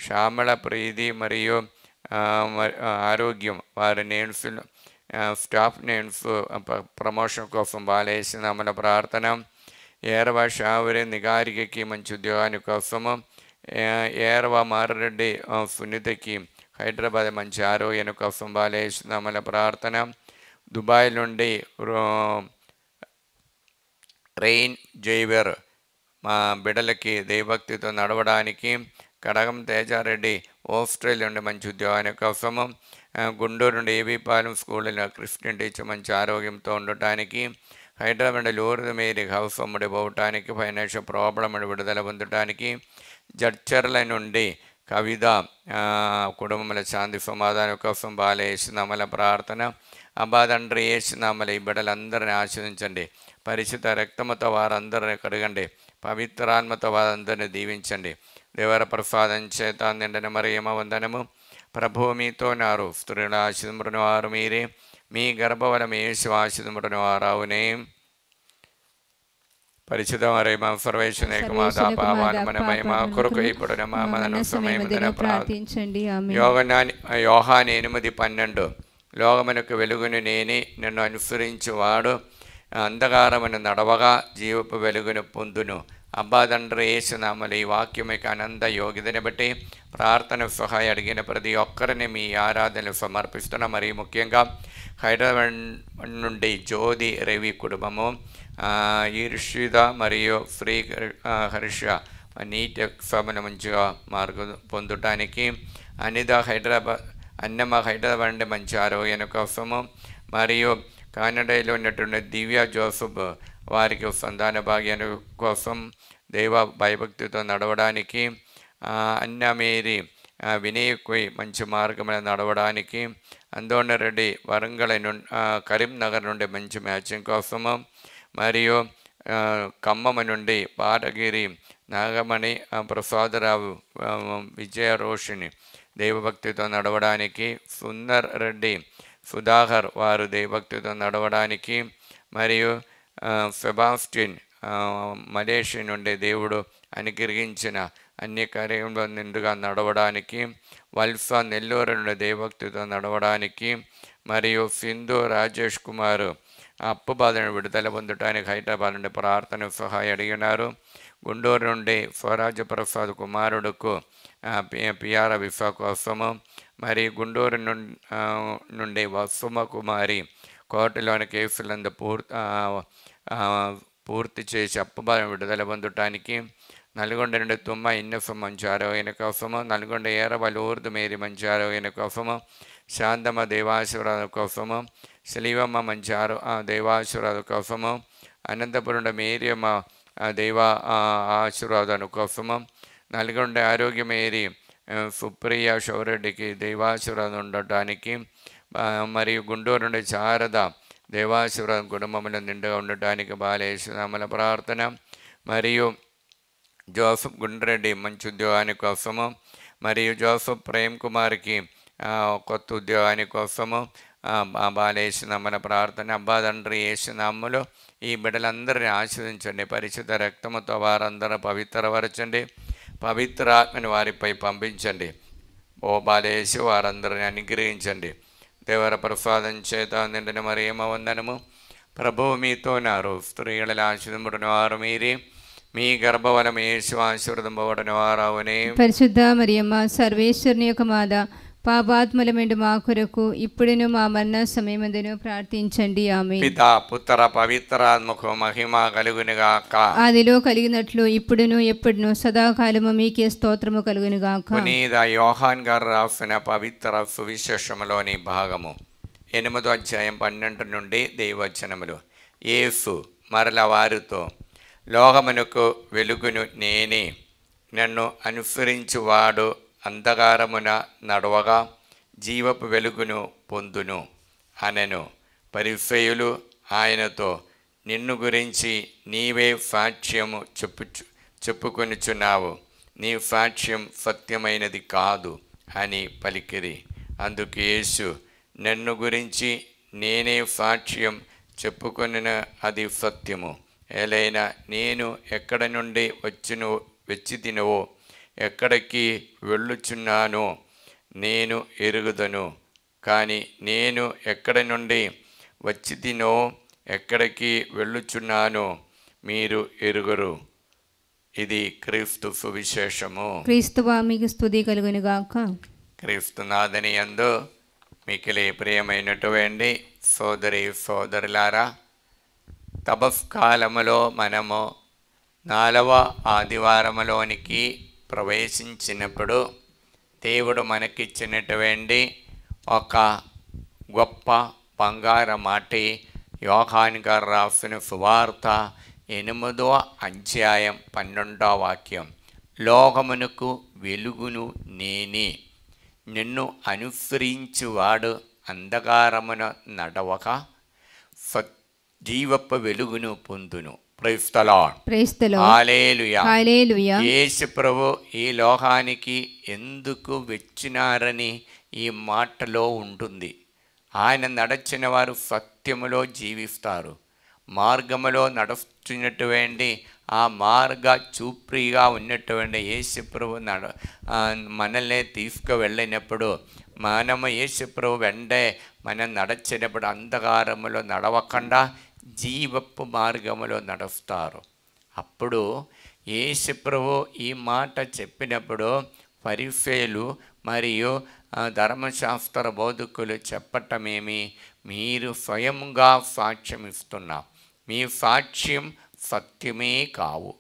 శ్యామల ప్రీతి మరియు ఆరోగ్యం వారి నేమ్స్ స్టాఫ్ నేమ్స్ ప్రమోషన్ కోసం బాలయేసునామల ప్రార్థన. ఏరవ షావరి నిగారికకి మంచి ఉద్యోగాని కోసము. ఏరవ మారెడ్డి సునీతకి హైదరాబాద్ మంచి ఆరోగ్యం కోసం బాలయేసునామల ప్రార్థన. దుబాయ్ నుండి రెయిన్ జైవర్ మా బిడ్డలకి దైవభక్తితో నడవడానికి. కడగం తేజారెడ్డి ఆస్ట్రేలియా నుండి మంచి ఉద్యోగాని కోసము. గుంటూరు నుండి ఏబీపాలెం స్కూల్లో క్రిస్టియన్ టీచర్ మంచి ఆరోగ్యంతో ఉండటానికి. హైదరాబాద్ లూర్దు మేరీ హౌస్ అమ్ముడి పోవటానికి. ఫైనాన్షియల్ ప్రాబ్లం విడుదల పొందడానికి. జడ్చర్ల నుండి కవిత కుటుంబముల శాంతి సమాధానం కోసం బాలయేసునామల ప్రార్థన. అబ్బాదండ్రి యేసునామల ఈ బిడ్డలందరినీ ఆశీర్వదించండి. పరిశుద్ధ రక్తముతో వారందరిని కడగండి. పవిత్రాత్మతో వారందరినీ దీవించండి. దేవర ప్రసాదం చేత నిండిన మరియమ్మ వందనము. ప్రభువు మీతోనారు, స్త్రీల ఆశీర్వదింపబడిన వారు మీరే, మీ గర్భఫలము యేసు ఆశీర్వదింపబడిన వారవునే. పరిశుద్ధ మరియమ్మ సర్వేశ్వరుని యొక్క మాతా, పాపాత్మనమయ మా కొరకు ఇప్పుడు మా మరణ సమయమున ప్రార్థించండి. ఆమేన్. యోహాను 8:12 లోకమునకు వెలుగును నేనే, నన్ను అనుసరించువాడు అంధకారమును నడవగా జీవపు వెలుగును పొందును. అబ్బా తండ్రి యేసునామములో ఈ వాక్యమిక అనంత యోగ్యతని బట్టి ప్రార్థన సహాయం అడిగిన ప్రతి ఒక్కరిని మీ ఆరాధనలు సమర్పిస్తున్నా. మరి ముఖ్యంగా హైదరాబాద్ నుండి జ్యోతి రవి కుటుంబము, ఈర్షిద మరియు శ్రీ హర్ష నీటి సభను మంచిగా మార్గం పొందటానికి, అన్నమ్మ హైదరాబాద్ నుండి మంచి ఆరోగ్యం కోసము, మరియు కానడాలో ఉన్నటువంటి దివ్య జోసఫ్ వారికి సంతాన భాగ్యాన్ని కోసం, దైవ భయభక్తితో నడవడానికి, అన్న మేరీ వినయకు మంచి మార్గంలో నడవడానికి, అందోణ రెడ్డి వరంగల్ కరీంనగర్ నుండి మంచి మ్యాచింగ్ కోసము, మరియు ఖమ్మం నుండి పాటగిరి నాగమణి ప్రసాదరావు విజయ రోషిని దైవభక్తితో నడవడానికి, సుందర్ రెడ్డి సుధాకర్ వారు దైవభక్తితో నడవడానికి, మరియు సెబాస్టిన్ మలేషియా నుండి దేవుడు అనుగ్రహించిన అన్ని కార్యంలో నిండుగా నడవడానికి, వల్సా నెల్లూరు నుండి దైవభక్తితో నడవడానికి, మరియు సింధు రాజేష్ కుమార్ అప్పు బాధను విడుదల పొందడానికి హైదరాబాద్ నుండి ప్రార్థన సహాయం అడిగినారు. గుంటూరు నుండి స్వరాజ్య ప్రసాద్ కుమారుడుకు పిఆర్ విఫా కోసము, మరి గుంటూరు నుండి వసుమ కుమారి కోర్టులోని కేసులందు పూర్తి చేసి అప్పుబాధ విడుదల పొందటానికి, నల్గొండ నుండి తుమ్మ ఇన్నఫ మంచి ఆరోగ్యం కోసము, నల్గొండ ఏరవల్ ఊర్దు మేరీ మంచి ఆరోగ్యం కోసము, శాంతమ్మ దేవాశీర్వాదం కోసము, శ్రీవమ్మ మంచి దైవాశీర్వాదం కోసము, అనంతపురం మేరియమ్మ దైవ ఆశీర్వాదం కోసము, నల్గొండ ఆరోగ్య మేరీ సుప్రియ శౌరెడ్డికి దైవాశీర్వాదం ఉండటానికి, మరియు గుంటూరు నుండి శారద దేవాశీర్వాదం కుటుంబంలో నిండుగా ఉండటానికి బాలేశ్వరామల ప్రార్థన, మరియు జోసఫ్ గుండ్రెడ్డి మంచి ఉద్యోగాని కోసము, మరియు జోసఫ్ ప్రేమ్ కుమార్కి కొత్త ఉద్యోగాని కోసము బాలేశ్వరామల ప్రార్థన. అబ్బా తండ్రి యేసునామములో ఈ బిడ్డలందరినీ ఆశీర్వదించండి, పరిశుద్ధ రక్తముతో వారందరూ పవిత్రపరచండి, పవిత్ర ఆత్మని వారిపై పంపించండి. ఓ బాలేసు వారందరిని అనుగ్రహించండి. దేవర ప్రసాదం చేత నిండిన మరియమ్మ వందనము. ప్రభువు మీతోనారు, స్త్రీలలో ఆశీర్వదింపబడిన వారు మీరే, మీ గర్భఫలము యేసు ఆశీర్వదింపబడిన వారవునే. పరిశుద్ధ మరియమ్మ సర్వేశ్వరుని యొక్క మాత, పాపాత్ములమైన మా కొరకు ఇప్పుడును మా మరణ సమయమందును ప్రార్థించండి. ఆమేన్. పితా పుత్ర పవిత్రాత్మకు మహిమ కలుగునుగాక. ఆదిలో కలిగినట్లు ఇప్పుడును ఎప్పుడును సదాకాలము మీకే స్తోత్రము కలుగునుగాక. పునీత యోహాన్ గారు రాసిన పవిత్ర సువిశేషములోని భాగము 8వ అధ్యాయం 12 నుండి దైవవచనములు. యేసు మరల వారితో, లోకమునకు వెలుగును నేనే, నన్ను అనుసరించువాడు అంధకారమున నడవగా జీవపు వెలుగును పొందును అనెను. పరిసయ్యులు ఆయనతో, నిన్ను గురించి నీవే సాక్ష్యము చెప్పుకొనుచున్నావు, నీ సాక్ష్యం సత్యమైనది కాదు అని పలికిరి. అందుకు యేసు, నన్ను గురించి నేనే సాక్ష్యం చెప్పుకొనిన అది సత్యము. ఏలైనా నేను ఎక్కడ నుండి వచ్చితినో, ఎక్కడికి వెళ్ళుచున్నానో నేను ఎరుగుదను, కానీ నేను ఎక్కడి నుండి వచ్చితినో, ఎక్కడికి వెళ్ళుచున్నానో మీరు ఎరుగురు. ఇది క్రీస్తు సువిశేషము. క్రీస్తువా మీకు స్తుతి కలుగునుగాక. క్రీస్తునాథని యందు మికిలి ప్రియమైనటువంటి సోదరి సోదరులారా, తపస్కాలములో మనము 4వ ఆదివారములోనికి ప్రవేశించినప్పుడు దేవుడు మనకిచ్చినటువంటి ఒక గొప్ప బంగారు మాటి యోహాను గారు రాసిన సువార్త 8వ అధ్యాయం 12వ వాక్యం. లోకమునకు వెలుగును నేనే, నిన్ను అనుసరించువాడు అంధకారమున నడవక జీవపు వెలుగును పొందును. Praise the Lord. Praise the Lord. Hallelujah. Hallelujah. Yesu ప్రభు ఈ లోకానికి ఎందుకు వచ్చినారని ఈ మాటలో ఉంటుంది. ఆయన నడచిన వారు సత్యములో జీవిస్తారు. మార్గములో నడుస్తున్నటువంటి ఆ మార్గ చూప్రిగా ఉన్నటువంటి యేసు ప్రభు మనల్ని తీసుకువెళ్ళినప్పుడు మనము యేసు ప్రభు వెంటే మనం నడిచినప్పుడు అంధకారములో నడవకుండా జీవపు మార్గములో నడుస్తారు. అప్పుడు యేసు ప్రభు ఈ మాట చెప్పినప్పుడు ఫరిసేయులు మరియు ధర్మశాస్త్ర బోధకులు చెప్పటమేమి, మీరు స్వయంగా సాక్ష్యం ఇస్తున్నారు, మీ సాక్ష్యం సత్యమే కావు.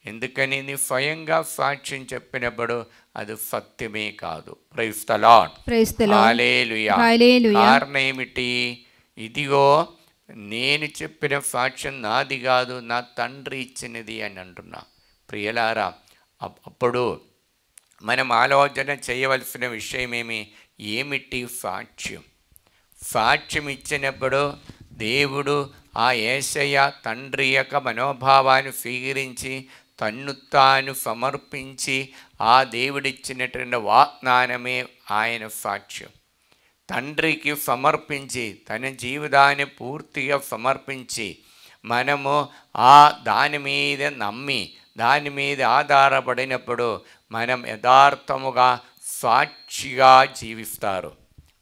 ఎందుకని నీ స్వయంగా సాక్ష్యం చెప్పినప్పుడు అది సత్యమే కాదు. Praise the Lord. హల్లెలూయా. కారణం ఏమిటి? ఇదిగో నేను చెప్పిన సాక్ష్యం నాది కాదు, నా తండ్రి ఇచ్చినది అని అంటున్నా. ప్రియలారా, అప్పుడు మనం ఆలోచన చేయవలసిన విషయం ఏమిటి? సాక్ష్యం. సాక్ష్యం ఇచ్చినప్పుడు దేవుడు ఆ యేసయ్య తండ్రి యొక్క మనోభావాన్ని స్వీకరించి తన్ను తాను సమర్పించి ఆ దేవుడిచ్చినటువంటి వాగ్దానమే ఆయన సాక్ష్యం. తండ్రికి సమర్పించి తన జీవితాన్ని పూర్తిగా సమర్పించి మనము దాని మీద నమ్మి దాని మీద ఆధారపడినప్పుడు మనం యథార్థముగా సాక్షిగా జీవిస్తారు.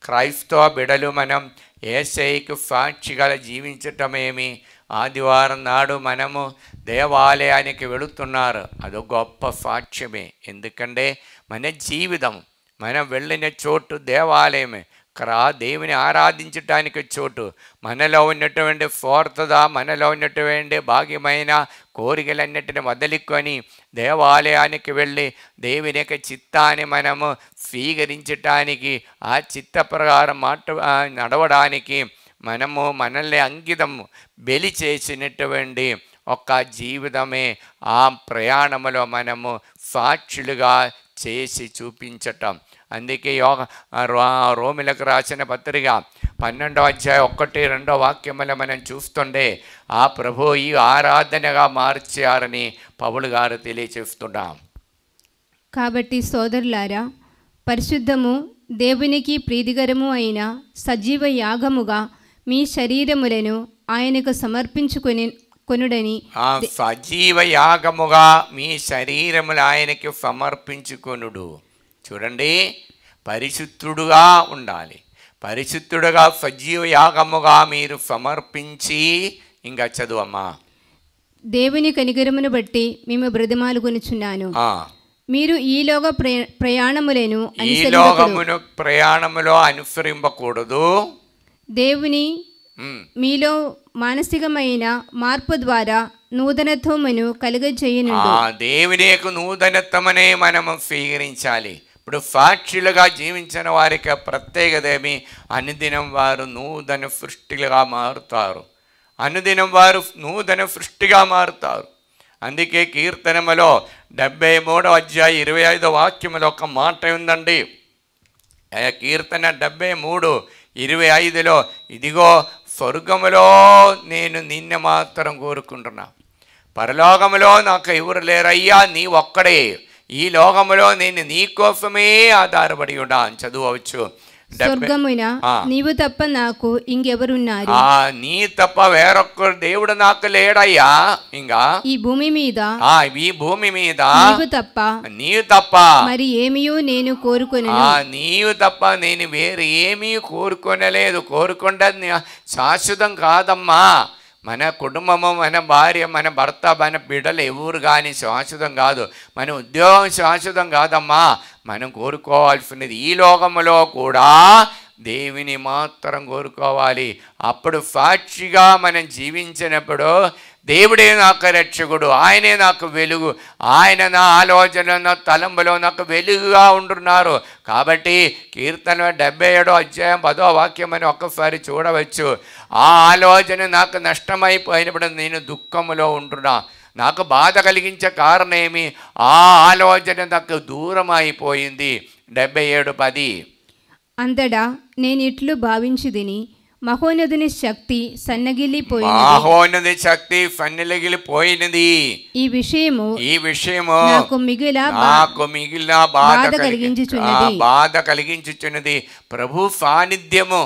క్రైస్తవ బిడలు మనం యేసయ్యకు సాక్షిగా జీవించటమేమి? ఆదివారం నాడు మనము దేవాలయానికి వెళుతున్నారు, అదో గొప్ప సాక్ష్యమే. ఎందుకంటే మన జీవితం మనం వెళ్ళిన చోటు దేవాలయమే. దేవుని ఆరాధించటానికి చోటు. మనలో ఉన్నటువంటి స్వార్థత, మనలో ఉన్నటువంటి భాగ్యమైన కోరికలన్నిటిని వదిలికొని దేవాలయానికి వెళ్ళి దేవుని యొక్క చిత్తాన్ని మనము స్వీకరించటానికి, ఆ చిత్త ప్రకారం నడవడానికి మనము మనల్ని అంకితం బలి చేసినటువంటి ఒక జీవితమే ఆ ప్రయాణంలో మనము సాక్షులుగా చేసి చూపించటం. అందుకే రోమిలకు రాసిన పత్రిక 12వ అధ్యాయం 1-2 వాక్యములు మనం చూస్తుంటే ఆ ప్రభు ఈ ఆరాధనగా మార్చారని పౌలు గారు తెలియచేస్తున్నాం. కాబట్టి సోదరులారా, పరిశుద్ధము దేవునికి ప్రీతికరము అయిన సజీవ యాగముగా మీ శరీరములను ఆయనకు సమర్పించుకొనుడని. సజీవ యాగముగా మీ శరీరములు ఆయనకి సమర్పించుకొనుడు. చూడండి, పరిశుద్ధుడుగా ఉండాలి. పరిశుద్ధుడుగా సజీవ యాగముగా మీరు సమర్పించి, ఇంకా చదువమ్మా. దేవుని కనికరమును బట్టి మేము బ్రతిమాలుకొనుచున్నాను, మీరు ఈలోక ప్రయాణములో అనుసరింపకూడదు. దేవుని మీలో మానసికమైన మార్పు ద్వారా నూతనత్వమును కలుగజేయునుండు. దేవుని యొక్క నూతనత్వమనే మనము స్వీకరించాలి. ఇప్పుడు సాక్షులుగా జీవించిన వారికి ప్రత్యేకత ఏమి? అనుదినం వారు నూతన సృష్టిగా మారుతారు. అనుదినం వారు నూతన సృష్టిగా మారుతారు. అందుకే కీర్తనములో 73వ అధ్యాయం 25వ వాక్యములో ఒక మాట ఉందండి. కీర్తన 73:25లో, ఇదిగో స్వర్గములో నేను నిన్ను మాత్రం కోరుకుంటున్నా, పరలోకములో నాకు ఎవరు లేరయ్యా, నీ ఒక్కడే. ఈ లోకములో నేను నీ కోసమే ఆధారపడి ఉన్నా. చదువచ్చు. స్వర్గమున నీవు తప్ప నాకు ఇంకెవరున్నారు? నీ తప్ప వేరొక్కరు దేవుడు నాకు లేడయ్యా. ఇంకా ఈ భూమి మీద నీవు తప్ప మరి ఏమీ నేను కోరుకొనను. నీవు తప్ప నేను వేరే ఏమీ కోరుకొనలేదు. కోరుకుంటే శాశ్వతం కాదమ్మా. మన కుటుంబము, మన భార్య, మన భర్త, మన బిడ్డలు ఎవరు కానీ శాశ్వతం కాదు. మన ఉద్యోగం శాశ్వతం కాదమ్మా. మనం కోరుకోవాల్సినది ఈ లోకములో కూడా దేవుని మాత్రం కోరుకోవాలి. అప్పుడు సాక్షిగా మనం జీవించినప్పుడు దేవుడే నాకు రక్షకుడు, ఆయనే నాకు వెలుగు, ఆయన నా ఆలోచన, నా తలంబులో నాకు వెలుగుగా ఉంటున్నారు. కాబట్టి కీర్తన 77వ అధ్యాయం 10వ వాక్యం అని ఒక్కసారి చూడవచ్చు. ఆ ఆలోచన నాకు నష్టమైపోయినప్పుడు నేను దుఃఖములో ఉంటున్నా. నాకు బాధ కలిగించే కారణం ఏమి? ఆ ఆలోచన నాకు దూరం అయిపోయింది. 77:10. అంతటా నేను ఇట్లు భావించుదిని, మహోన్నతుని శక్తి సన్నగిల్లిపోయినది. మహోన్నత శక్తి సన్నగిల్లిపోయినది. ఈ విషయము నాకు మిగిలిన బాధ కలిగించుచున్నది. ప్రభు సాన్నిధ్యము,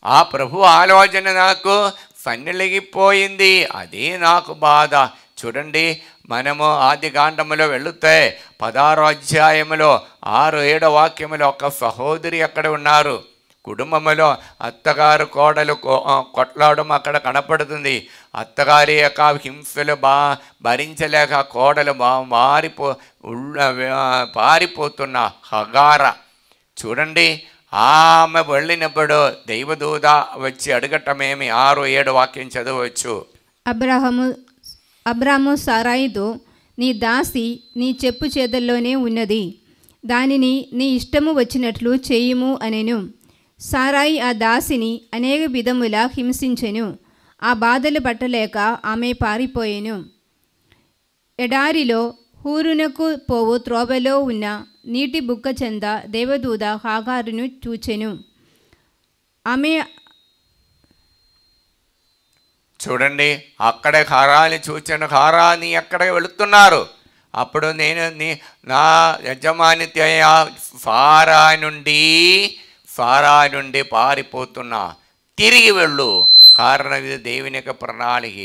ఆ ప్రభు ఆలోచన నాకు సన్నగిలిపోయింది. అదే నాకు బాధ. చూడండి, మనము ఆది కాండములో వెళితే 16వ అధ్యాయములో 6-7 వాక్యములో ఒక సహోదరి అక్కడ ఉన్నారు. కుటుంబంలో అత్తగారు కోడలు కొట్లాడడం అక్కడ కనపడుతుంది. అత్తగారి యొక్క హింసలు భరించలేక కోడలు పారిపోతున్న హగార. చూడండి, ఆమె వెళ్ళినప్పుడు దైవదూత వచ్చి అడగటమేమి 6-7 వాక్యం చదవచ్చు. అబ్రాము సారాయితో, నీ దాసి నీ చెప్పు చేతుల్లోనే ఉన్నది, దానిని నీ ఇష్టము వచ్చినట్లు చేయుము అనెను. సారాయి ఆ దాసిని అనేక విధములా హింసించెను. ఆ బాధలు పట్టలేక ఆమె పారిపోయెను. ఎడారిలో హూరునకు పోవు త్రోవలో ఉన్న నీటి బుక్క చెంద దేవదూత హాగారును చూచెను. ఆమె చూడండి, అక్కడే హారాని చూచాను. హారా, నీ ఎక్కడికి వెళుతున్నారు? అప్పుడు నేను నా యజమాని ఫారా నుండి పారిపోతున్నా. తిరిగి వెళ్ళు. కారణం ఇది దేవుని యొక్క ప్రణాళిక.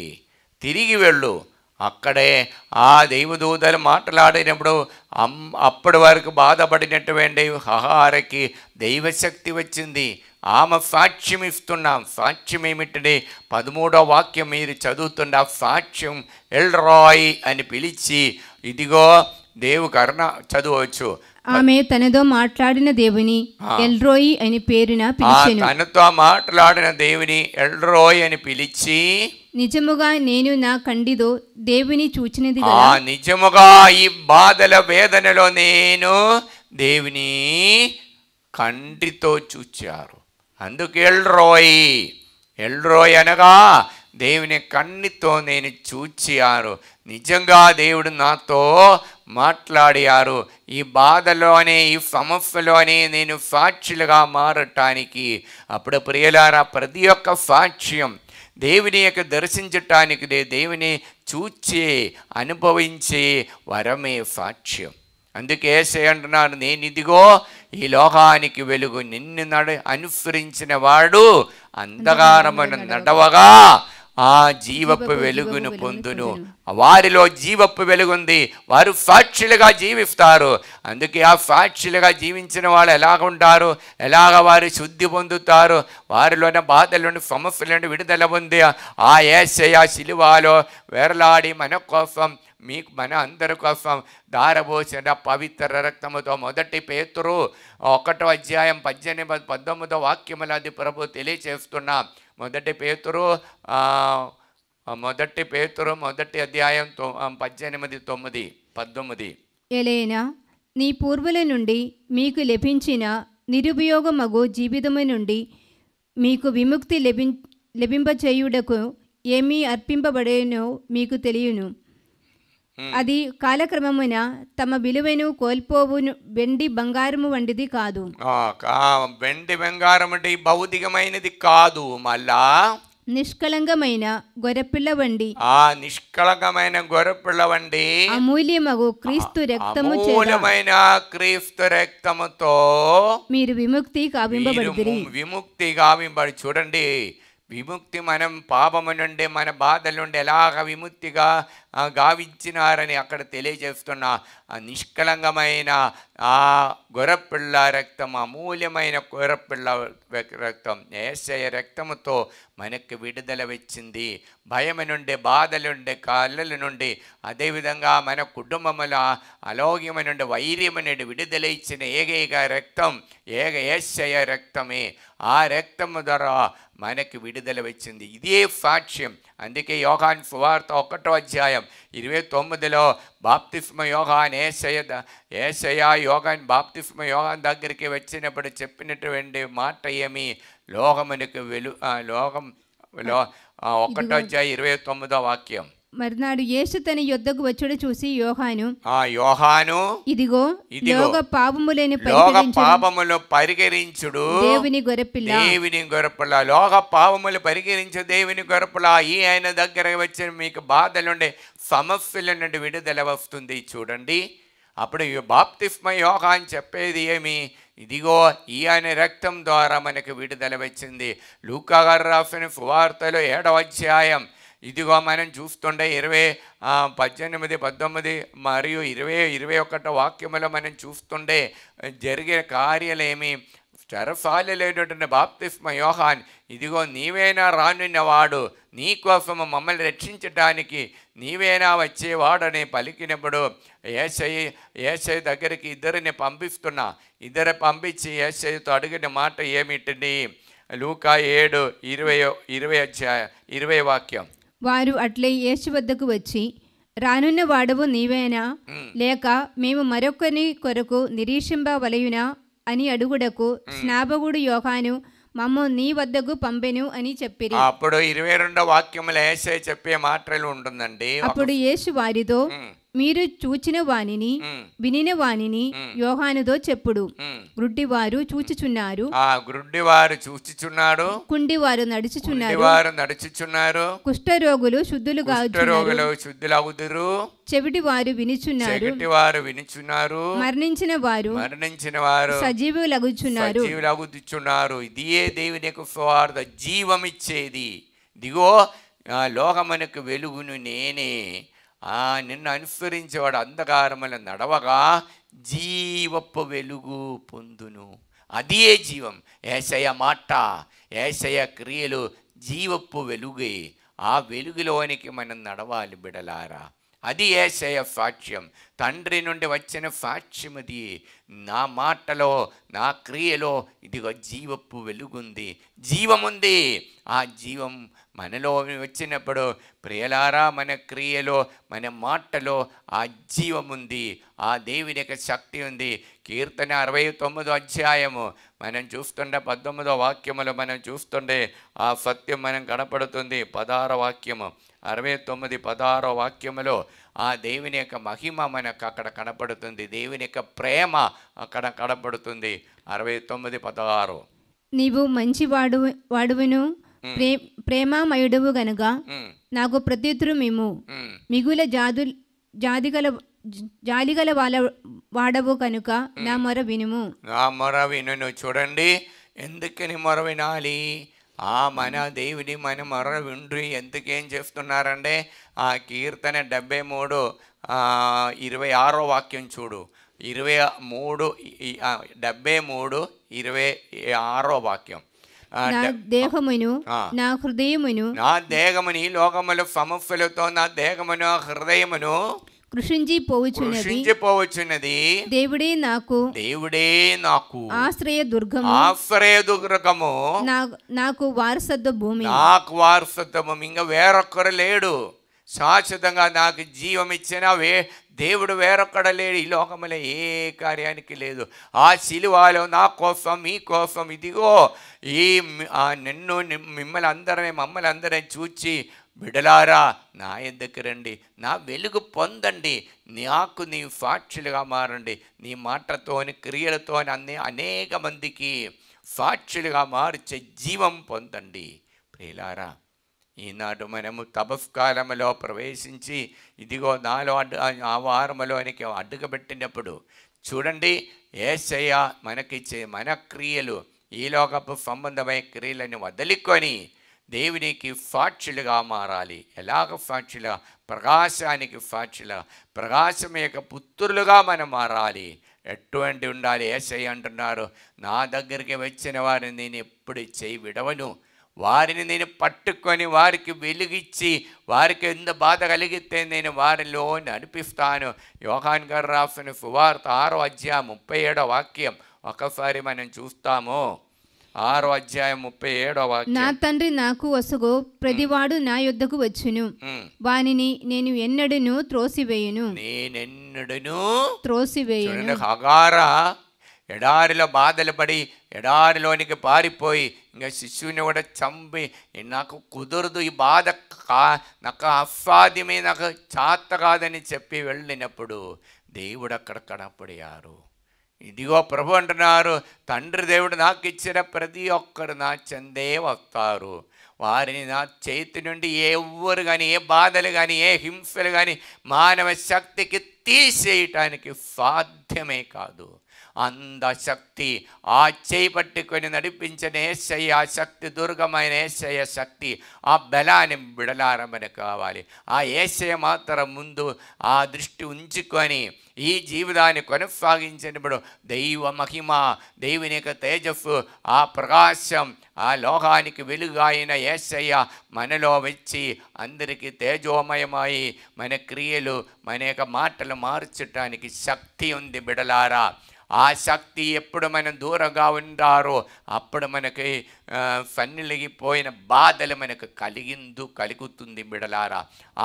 తిరిగి వెళ్ళు. అక్కడే ఆ దైవదూతలు మాట్లాడినప్పుడు అప్పటి వరకు బాధపడినటువంటి హహారకి దైవశక్తి వచ్చింది. ఆమె సాక్ష్యం ఇస్తున్నాం. సాక్ష్యం ఏమిటంటే 13వ వాక్యం మీరు చదువుతున్న సాక్ష్యం ఎల్రాయ్ అని పిలిచి, ఇదిగో దేవు కరుణ చదవచ్చు. ఆమె తనతో మాట్లాడిన దేవుని ఎల్రోయి అని పేరున పిలిచెను. తనతో మాట్లాడిన దేవుని ఎల్రోయ్ అని పిలిచి, నిజముగా నేను నా కండితో దేవుని చూచినది. నిజముగా ఈ బాధల వేదనలో నేను దేవుని కంటితో చూచారు. అందుకు ఎల్రోయ్ అనగా దేవుని కన్నితో నేను చూచారు. నిజంగా దేవుడు నాతో మాట్లాడారు. ఈ బాధలోనే, ఈ సమస్యలోనే నేను సాక్షులుగా మారటానికి. అప్పుడు ప్రియులారా, ప్రతి ఒక్క సాక్ష్యం దేవుని యొక్క దర్శించటానికి, దేవుని చూచే అనుభవించే వరమే సాక్ష్యం. అందుకే యేసయ్య అంటున్నారు, నేను ఇదిగో ఈ లోకానికి వెలుగు, నిన్ను అనుసరించిన వాడు అంధకారమున నడవగా ఆ జీవపు వెలుగును పొందును. వారిలో జీవపు వెలుగుంది. వారు సాక్షులుగా జీవిస్తారు. అందుకే ఆ సాక్షులుగా జీవించిన వాళ్ళు ఎలాగ ఉంటారు, ఎలాగ వారు శుద్ధి పొందుతారు, వారిలోని బాధలను సమస్యలను విడుదల పొంది ఆ యేసయ్య శిలువలో వేరలాడి మన కోసం, మన అందరి కోసం దారబోసిన పవిత్ర రక్తముతో. 1 పేతురు 1వ అధ్యాయం 18-19 వాక్యములు అది ప్రభు తెలియచేస్తున్నాం. 1 పేతురు 1 అధ్యాయం 18-19. ఎలైనా నీ పూర్వుల నుండి మీకు లభించిన నిరుపయోగమగు జీవితము నుండి మీకు విముక్తి లభింపచేయుటకు ఏమీ అర్పింపబడేనో మీకు తెలియను. అది కాలక్రమమున తమ విలువను కోల్పోవును. వెండి బంగారము వంటిది కాదు. వెండి బంగారం అంటే భౌతికమైనది కాదు, మళ్ళా నిష్కళంకమైన గొర్రెపిల్ల వండి, నిష్కళంకమైన గొర్రెపిల్ల వండి అమూల్యమగు క్రీస్తు రక్తముతో మీరు విముక్తి గావింపబడి. చూడండి, విముక్తి మనం పాపము నుండి, మన బాధల నుండి ఎలాగ విముక్తిగా గావించినారని అక్కడ తెలియజేస్తున్న ఆ నిష్కలంకమైన ఆ గొర్రెపిల్ల రక్తం, అమూల్యమైన గొర్రెపిల్ల రక్తం, యేసయ్య రక్తముతో మనకు విడుదల వచ్చింది. భయము నుండి, బాధల నుండి, కళ్ళల నుండి, అదేవిధంగా మన కుటుంబముల అలోగ్యము నుండి, వైర్యము నుండి విడుదల ఇచ్చిన ఏకైక రక్తం యేసయ్య రక్తమే. ఆ రక్తము ద్వారా మనకు విడుదల వచ్చింది. ఇదే సాక్ష్యం. అందుకే యోహాను సువార్త 1వ అధ్యాయం 29లో బాప్తిస్మ యోహాను యేసయ్య యోహాను బాప్తిస్మ యోహాను దగ్గరికి వచ్చినప్పుడు చెప్పినటువంటి మాట ఏమి? లోకమునకు 1వ అధ్యాయం 29వ వాక్యం. మర్నాడు యేసు తన యొద్దకు వచ్చుట చూసి యోహాను యోహాను ఇదిగో లోక పాపములేని పాపములు పరిహరించుడు దేవుని గొర్రెపిల్ల లోక పాపములు పరిహరించు దేవుని గొర్రెపిల్ల. ఈ ఆయన దగ్గర వచ్చిన మీకు బాధలుండే సమస్యల నుండి విడుదల వస్తుంది. చూడండి, అప్పుడు బాప్తిస్మ యోహాను చెప్పేది ఏమి? ఇదిగో ఈ ఆయన రక్తం ద్వారా మనకు విడుదల వచ్చింది. లూకా గారు రాసిన సువార్తలో 7వ అధ్యాయం ఇదిగో మనం చూస్తుండే 18, 19 మరియు 21 వాక్యములో మనం చూస్తుండే జరిగే కార్యాలేమి? చెరసాలైనటువంటి బాప్తిస్మ యోహాన్ ఇదిగో నీవేనా రానున్నవాడు, నీ కోసము మమ్మల్ని రక్షించడానికి నీవేనా వచ్చేవాడని పలికినప్పుడు యేసయ్య దగ్గరికి ఇద్దరిని పంపిస్తున్నా. ఇద్దరు పంపించి యేసయ్యతో అడిగిన మాట ఏమిటండి? లూకా 7:20 వాక్యం. వారు అట్లే యేసు వద్దకు వచ్చి, రానున్న వాడవు నీవేనా, లేక మేము మరొకని కొరకు నిరీక్షింపవలయునా అని అడుగుడకు స్నాపకుడు యోహాను మమ్ము నీ వద్దకు పంపెను అని చెప్పిరి. అప్పుడు 22వ వాక్యములో యేసయ్య చెప్పే మాటలు ఉంటుందండి. అప్పుడు యేసు వారితో, మీరు చూచిన వానిని వినిన వానిని యోహానుతో చెప్పుడు. గ్రుడ్డివారు చూచుచున్నారు, కుండివారు నడుచుచున్నారు, కుష్ఠరోగులు శుద్ధులగుదురు, చెవిటివారు వినుచున్నారు, మరణించిన వారు సజీవులగుచున్నారు. ఇదియే దేవుని సువార్త, జీవమిచ్చేది. దిగో లోకమునకు వెలుగును నేనే, నిన్ను అనుసరించేవాడు అంధకారముల నడవగా జీవపు వెలుగు పొందును. అదే జీవం. యేసయ్య మాట, యేసయ్య క్రియలు జీవపు వెలుగే. ఆ వెలుగులోనికి మనం నడవాలి బిడలారా. అది యేసయ్య సాక్ష్యం, తండ్రి నుండి వచ్చిన సాక్ష్యం. అది నా మాటలో, నా క్రియలో ఇదిగో జీవపు వెలుగుంది, జీవముంది. ఆ జీవం మనలో వచ్చినప్పుడు ప్రియలారా, మన క్రియలో, మన మాటలో ఆ జీవముంది, ఆ దేవుని యొక్క శక్తి ఉంది. కీర్తన 69వ అధ్యాయము మనం చూస్తుండే 19వ వాక్యములో మనం చూస్తుండే ఆ సత్యం మనం కనపడుతుంది. 16వ వాక్యము 69, 16వ వాక్యములో ఆ దేవుని యొక్క మహిమ మనకు అక్కడ కనపడుతుంది, దేవుని యొక్క ప్రేమ అక్కడ కనపడుతుంది. 69, 16. నీవు మంచి వాడువును ప్రేమామయుడువు గనుక నాకు ప్రత్యుత్తరు మేము మిగుల జాలిగల వాడవు కనుక నా మొర వినుము. నా మొర వినును. చూడండి, ఎందుకని మొర వినాలి? మన దేవుని మన మొర విండ్రి. ఎందుకేం చేస్తున్నారంటే ఆ కీర్తన 73, 26వ వాక్యం చూడు. 73, 26వ వాక్యం. నా దేహమును నా హృదయమును, నా దేహముని లోకముల సమస్యలతో నా దేహమును హృదయమును కృషించిపోవచ్చున్నది. దేవుడే నాకు ఆశ్రయదుర్గము, నాకు వారసత్వ భూమి. ఇంకా వేరొక్కరు లేడు. శాశ్వతంగా నాకు జీవం ఇచ్చిన దేవుడు వేరొక్కడ లేడు. ఈ లోకములో ఏ కార్యానికి లేదు. ఆ శిలువలో నా కోసం, మీ కోసం ఇదిగో మమ్మల్ని అందరినీ చూచి, బిడలారా నా యొద్దకు రండి, నా వెలుగు పొందండి, నాకు నీ సాక్షులుగా మారండి, నీ మాటలతోని క్రియలతోని అనేక మందికి సాక్షులుగా మార్చే జీవం పొందండి. ప్రియులారా, ఈనాడు మనము తపస్కాలములో ప్రవేశించి ఇదిగో నాలో ఆ వారములోనికి అడ్డుకబెట్టినప్పుడు చూడండి, యేసయ్య మనకిచ్చే మన క్రియలు, ఈ లోకపు సంబంధమైన క్రియలను వదిలికొని దేవునికి సాక్షులుగా మారాలి. ఎలాగ సాక్షులుగా? ప్రకాశానికి సాక్షులుగా, ప్రకాశం యొక్క పుత్రులుగా మనం మారాలి. ఎటువంటి ఉండాలి? యేసయ్య అంటున్నారు, నా దగ్గరికి వచ్చిన వారిని నేను ఎప్పుడు చేయి విడవను, వారిని నేను పట్టుకొని వారికి వెలుగిచ్చి, వారికి ఎంత బాధ కలిగితే నేను వారిలో నడిపిస్తాను. యోహాను గారు రాసిన సువార్త 6వ అధ్యాయం 37వ వాక్యం ఒకసారి మనం చూస్తాము. 6వ అధ్యాయం 37వ వాక్యం. నా తండ్రి నాకు వసగో ప్రతివాడు నా యొద్దకు వచ్చును, వానిని నేను ఎన్నడూను త్రోసివేయును. హగారా ఎడారిలో బాధలు పడి ఎడారిలోనికి పారిపోయి ఇంకా శిశువుని కూడా చంపి నాకు కుదరదు, ఈ బాధ నాకు అసాధ్యమే, నాకు చేత కాదని చెప్పి వెళ్ళినప్పుడు దేవుడు అక్కడ కనపడియారు. ఇదిగో ప్రభు అంటున్నారు, తండ్రి దేవుడు నాకు ఇచ్చిన ప్రతి ఒక్కరు నా చెందే వస్తారు, వారిని నా చేతి నుండి ఎవ్వరు కానీ, ఏ బాధలు కానీ, ఏ హింసలు కానీ మానవ శక్తికి తీసేయటానికి సాధ్యమే కాదు. అంద శక్తి ఆ చేయి పట్టుకొని నడిపించిన యేసయ్య శక్తి, దుర్గమైన యేసయ్య శక్తి, ఆ బలాన్ని బిడలార మనకు కావాలి. ఆ యేసయ్య మాత్రం ముందు ఆ దృష్టి ఉంచుకొని ఈ జీవితాన్ని కొనసాగించినప్పుడు దైవ మహిమ, దేవుని యొక్క తేజస్సు, ఆ ప్రకాశం, ఆ లోకానికి వెలుగాయిన యేసయ్య మనలో వచ్చి అందరికీ తేజోమయమై మన క్రియలు, మన యొక్క మాటలు మార్చటానికి శక్తి ఉంది బిడలారా. ఆ శక్తి ఎప్పుడు మనం దూరంగా ఉంటారో అప్పుడు మనకి సన్నిలిగిపోయిన బాధలు మనకు కలుగుతుంది బిడలారా.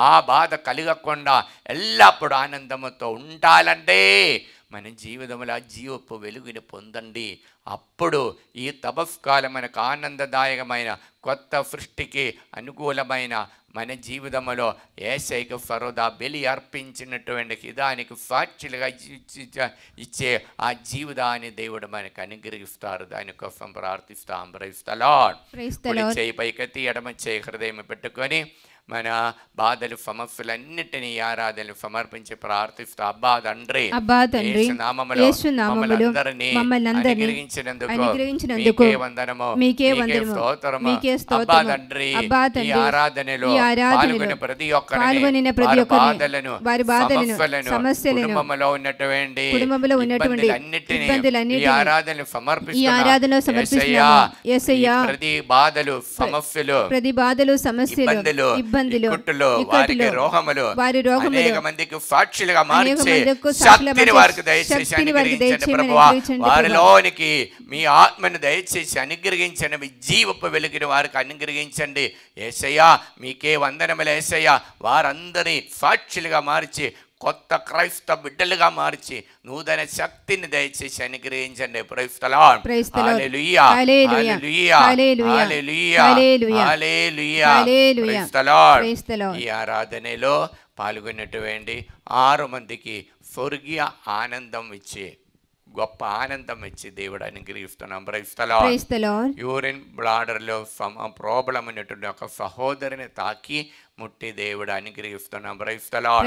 ఆ బాధ కలగకుండా ఎల్లప్పుడూ ఆనందంతో ఉండాలంటే మన జీవితంలో ఆ జీవపు వెలుగుని పొందండి. అప్పుడు ఈ తపస్కాలం మనకు ఆనందదాయకమైన కొత్త సృష్టికి అనుకూలమైన మన జీవితంలో యేసయ్యకు సర్వదా బలి అర్పించినటువంటి హిదానికి సాక్షులుగా ఇచ్చే ఆ జీవితాన్ని దేవుడు మనకు అనుగ్రహిస్తారు. దానికోసం ప్రార్థిస్తాం. Praise the Lord. కుడి చేయి పైకెత్తి ఎడమ చేయి హృదయం పెట్టుకొని మన బాధలు సమస్యలన్నిటినీ ఆరాధనలు సమర్పించి ప్రార్థిస్తూ అబ్బా తండ్రి యేసు నామములో మమ్మల్ని అనుగ్రహించినందుకు మీకే స్తోత్రము. అబ్బా తండ్రి ఈ ఆరాధనలో పాల్గొనే ప్రతి ఒక్కరిని వారి బాధలను సమస్యలను కుటుంబంలో ఉన్నటువంటి ఇబ్బందులన్నిటినీ ఈ ఆరాధనలు సమర్పిస్తున్నాము. యేసయ్యా ప్రతి బాధలు సమస్యలు ఇబ్బందులు వారికి రోగములు అనేక మందికి సాక్షులుగా మార్చే శక్తిని వారికి దయచేసి అనుగ్రహించండి ప్రభువా. వారిలోనికి మీ ఆత్మను దయచేసి అనుగ్రహించండి. మీ జీవపు వెలుగుని వారికి అనుగ్రహించండి. యేసయ్యా మీకే వందనములు యేసయ్యా. వారందరినీ సాక్షులుగా మార్చి కొత్త క్రైస్తవ బిడ్డలుగా మార్చి నూతన శక్తిని దయచేసి అనుగ్రహించండి. Praise the Lord. Hallelujah hallelujah hallelujah hallelujah praise the Lord. ఈ ఆరాధనలో పాల్గొన్నటువంటి 6 మందికి స్వర్గీయ ఆనందం ఇచ్చి గొప్ప ఆనందం ఇచ్చి దేవుడు అనుగ్రహిస్తున్నాం. Praise the Lord. యూరిన్ బ్లాడర్లో ప్రాబ్లం ఉన్నటువంటి ఒక సహోదరిని తాకి ముట్టి దేవుడు అనుగ్రహిస్తున్నాం. Praise the lord.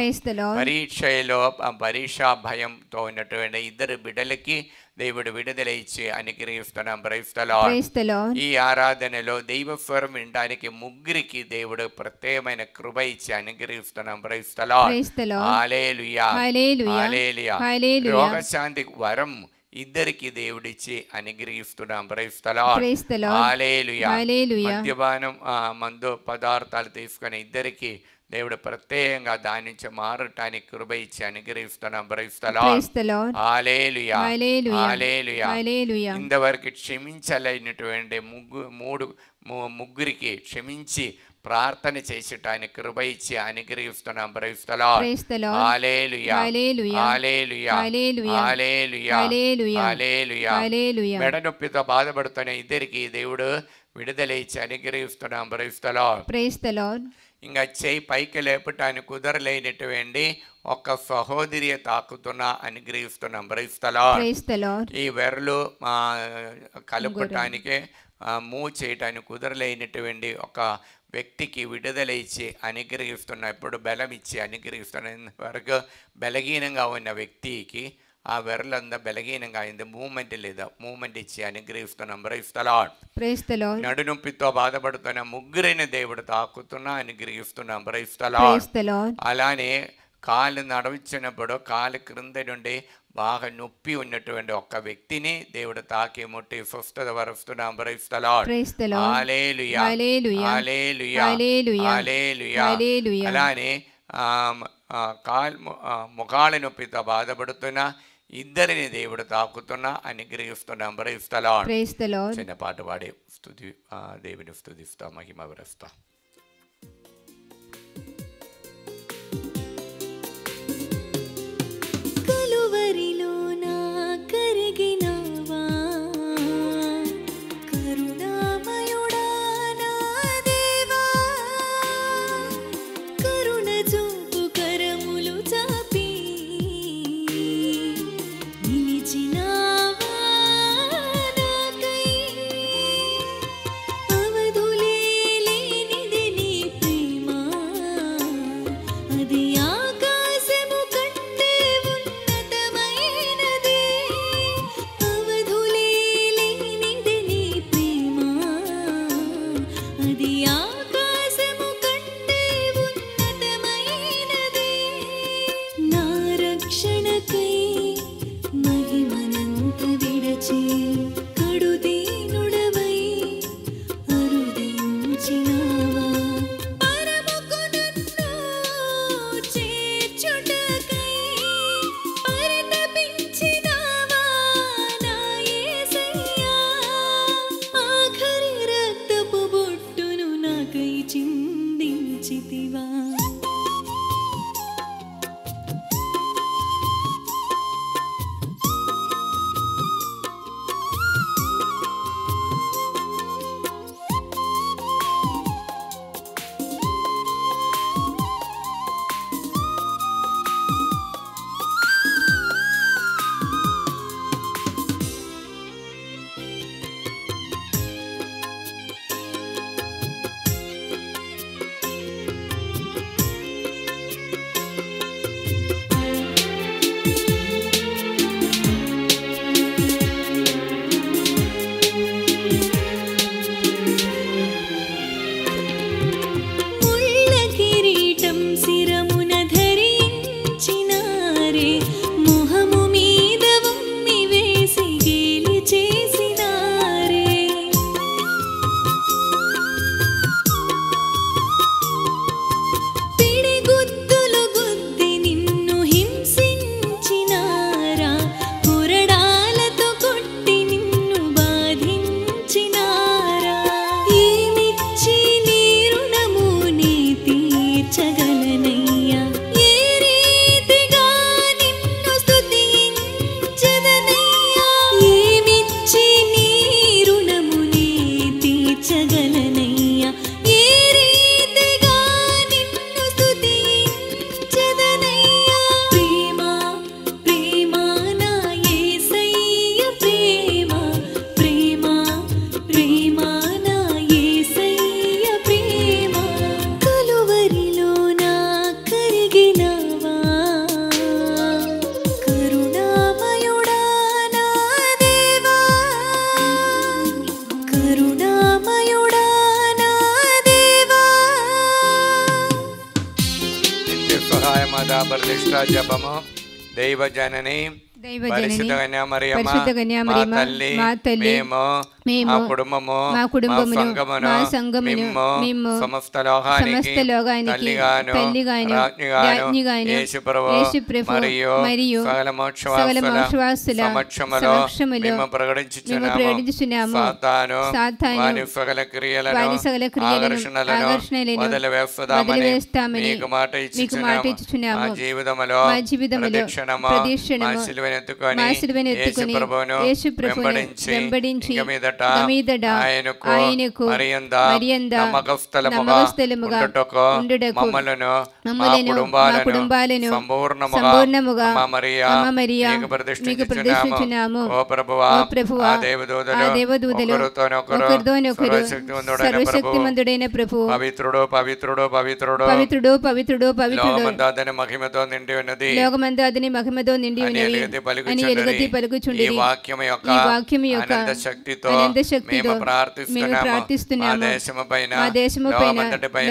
పరీక్షా భయంతో ఉన్నటువంటి 2 బిడ్డలకి దేవుడు విడుదల ఇచ్చి అనుగ్రహిస్తున్నాం. Praise the Lord. ఈ ఆరాధనలో దైవ స్వరం వినడానికి 3కి దేవుడు ప్రత్యేకమైన కృప ఇచ్చి అనుగ్రహిస్తున్నాం. Praise the Lord. Hallelujah hallelujah. రోగశాంతి వరం 2కి దేవుడిచ్చి అనుగ్రహిస్తున్నాం. Praise the Lord. హల్లెలూయా. మద్యపానం మందు పదార్థాలు తీసుకుని 2కి దేవుడు ప్రత్యేకంగా దాని నుంచి మారటానికి కృప ఇచ్చి అనుగ్రహిస్తున్నాం. Praise the Lord. Hallelujah hallelujah. ఇంతవరకు క్షమించలేనటువంటి 3కి క్షమించి ప్రార్థన చేసటానికి కృప ఇచ్చి అనుగ్రహిస్తున్నాం. Praise the Lord. Hallelujah hallelujah hallelujah hallelujah. మెడ నొప్పితో బాధపడుతున్న 2కి దేవుడు విడుదల ఇచ్చి అనుగ్రహిస్తున్నాం. Praise the lord. ఇంకా చేయి పైకి లేపటానికి కుదరలేనటువంటి ఒక సహోదరి తాకుతున్నా అనుగ్రహిస్తున్నాం. Praise the Lord. ఈ వెర్రలు కలుపటానికి మూవ్ చేయటానికి కుదరలేనటువంటి ఒక వ్యక్తికి విడుదల ఇచ్చి అనుగ్రహిస్తున్నా. ఇప్పుడు బలం ఇచ్చి అనుగ్రహిస్తున్న వరకు బలహీనంగా ఉన్న వ్యక్తికి ఆ వెర్రలంతా బలహీనంగా అయింది, మూమెంట్ లేదా మూమెంట్ ఇచ్చి అనుగ్రహిస్తున్నాం. Praise the lord. నడు నొప్పితో బాధపడుతున్న 3ని దేవుడు తాకుతున్నా అనుగ్రహిస్తున్నాం. Praise the Lord. అలానే కాలు నడవచ్చినప్పుడు కాలు క్రింద నుండి బాగా నొప్పి ఉన్నటువంటి ఒక వ్యక్తిని దేవుడు తాకి ముట్టి స్వస్థత వరుస్తున్నాం. Praise the Lord. Hallelujah hallelujah hallelujah. అలానే ముఖాల నొప్పితో బాధపడుతున్న 2ని దేవుడు తాకుతున్నా అనుగ్రహిస్తున్నాం. Praise the Lord. చిన్న పాట పాడి దేవుని స్తుతిస్తాం, మహిమ పరుస్తాం. కలువరిలో నా కరిగిన പ്രതിഷ്ഠ ജപമോ ദൈവജനനി దైవజనని పరిశుద్ధ కన్యామరియమ్మ పరిశుద్ధ కన్యామరియమ్మ మా తల్లి మేము మా కుటుంబము మా కుటుంబమును మా సంఘమును మేము సమస్త లోకానికి తల్లిగాను రాజ్ఞిగాను యేసుప్రభు మరియు సకల మోక్షవాసుల సమక్షములో మేము ప్రకటించుచున్నాము. సాతాను వాని సకల క్రియలను ఆకర్షణలను వదిలివేస్తామని మీకు మాట ఇచ్చుచున్నాము. మా జీవితములో ప్రదక్షిణము మా సిలువను ఎత్తుకొని యేసు ప్రభువును వెంబడించి మీదట ఆయనకు మరింత నమ్మకస్తులముగా ఉండుటకు మమ్మలను మా కుటుంబాలను సంపూర్ణముగా అమ్మ మరియా మీకు ప్రదర్శించున్నాము. ఓ ప్రభువా ఆ దేవదూతలు ఒకరితోనొకరు సర్వశక్తిమంతుడైన ప్రభువు పవిత్రుడు పవిత్రుడు పవిత్రుడు పవిత్రుడు పవిత్రుడు పవిత్రుడు అతని మహిమతో నిండి ఉన్నది లోకమంతా అతని మహిమతో నిండి ఉన్నది అని ఎలుగెత్తి పలుకుచుండిరి. ఈ వాక్యము యొక్క అనంత శక్తితో మేము ప్రార్థిస్తున్నాము. మా దేశముపైన లోకమంతటిపైన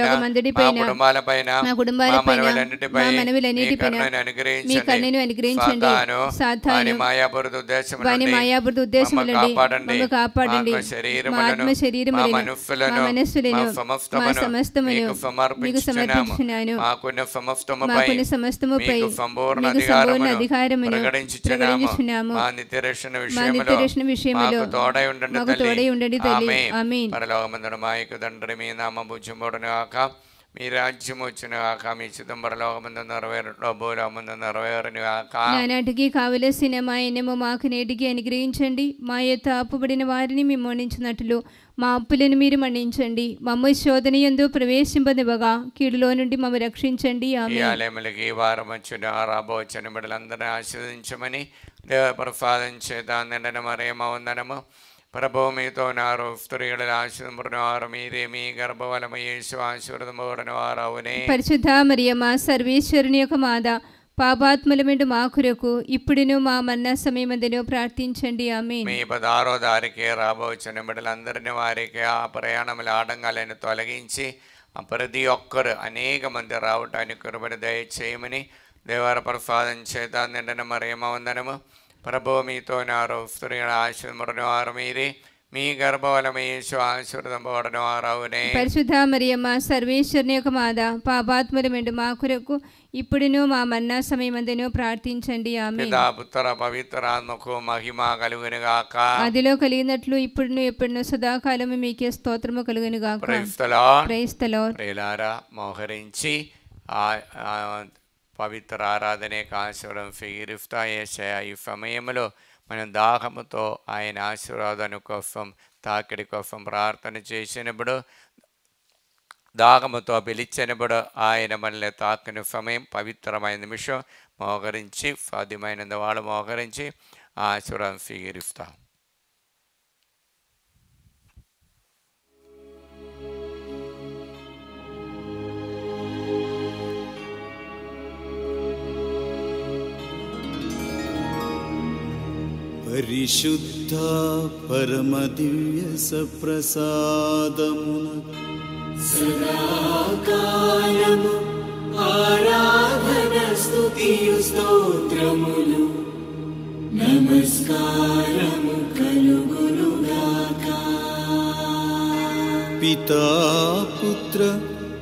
మా కుటుంబాలపైన మా మనవులన్నిటిపైన మీ కరుణను అనుగ్రహించండి. సాతాను వాని మాయాబుద్ధ ఉద్దేశముల నుండి మమ్ము కాపాడండి. మా ఆత్మ శరీరములను మా మనస్సులను మా సమస్తమును మీకు సమర్పించుచున్నాను. మాకున్న సమస్తముపై మీకు సంపూర్ణ అధికారమును ప్రకటించుచున్నాము. మా నిత్య రక్షణ విషయములో మాకు తోడై ఉండండి తల్లి. ఆమేన్. పరలోకమందున మా యొక్క తండ్రి మీ నామము పూజింపబడును గాక. మీ రాజ్యం వచ్చిన గాక. మీ చిత్తం పరలోకమందు నెరవేరులో భూలోకమందు నెరవేరును గాక. నానాటికి కావలసిన మా ఎన్నెము మాకు నేటికి అనుగ్రహించండి. మా యొక్క అప్పుబడిన వారిని మేము మన్నించినట్లు మా అప్పులను మీరు మన్నించండి. మమ్మ శోధన యందు ప్రవేశింపనివ్వగా కీడులో నుండి మమ్మ రక్షించండి. ఆలయములకి వారం వచ్చిన రాబోచిన బిడ్డలందరినీ ఆశీర్వదించమని దేవ ప్రసాదం చేత నిండిన మరేమ వందనము. ప్రభు మీతో నారు స్త్రీలలో ఆశీర్వదింపబడినవారు మీరే. మీ గర్భఫలము యేసు ఆశీర్వదింపబడినవారు అవునే. పరిశుద్ధ మరియమ్మ సర్వేశ్వరుని యొక్క మాత పాపాత్ములమిండు మా కొరకు ఇప్పుడును మా మరణ సమయమందును ప్రార్థించండి. ఆమేన్. మీ 16వ తారీఖే రాబోచిన బిడ్డలందరినీ వారికి ఆ ప్రయాణముల ఆటంకాలను తొలగించి ప్రతి ఒక్కరు అనేక మంది రావటానికి కృపను దయచేయమని దేవర ప్రసాదం చేత నిండిన మరేమ వందనము. ప్రభు మీతో నారు స్త్రీల ఆశీర్వదింపబడినవారు మీరే. మీ గర్భఫలము యేసు ఆశీర్వదింపబడినవారు అవునే. పరిశుద్ధ మరియమ్మ సర్వేశ్వరుని యొక్క మాత పాపాత్ములమిండు మా కొరకు ఇప్పుడును మా మరణ సమయమందును ప్రార్థించండి. ఆమేన్. పితా పుత్ర పవిత్రాత్మకు మహిమ కలుగును గాక. అదిలో కలిగినట్లు ఇప్పుడును ఎప్పుడును సదాకాలము మీకే స్తోత్రము కలుగును గాక. Praise the Lord. ప్రియులారా మోహరించి పవిత్ర ఆరాధనకు ఆశీర్వాదం స్వీకరిస్తా. యేసయ్య ఈ సమయంలో మనం దాహముతో ఆయన ఆశీర్వాదం కోసం తాకిడి కోసం ప్రార్థన చేసినప్పుడు దాహముతో పిలిచినప్పుడు ఆయన మనల్ని తాకిన సమయం పవిత్రమైన నిమిషం మోకరించి సాధ్యమైనంత వాళ్ళు మోకరించి ఆశీర్వాదం స్వీకరిస్తాం. పరిశుద్ధ పరమ దివ్య సప్రసాదమున సదాకాలము ఆరాధన స్తుతియు స్తోత్రములు నమస్కారము కలుగునుగాక. పితా పుత్ర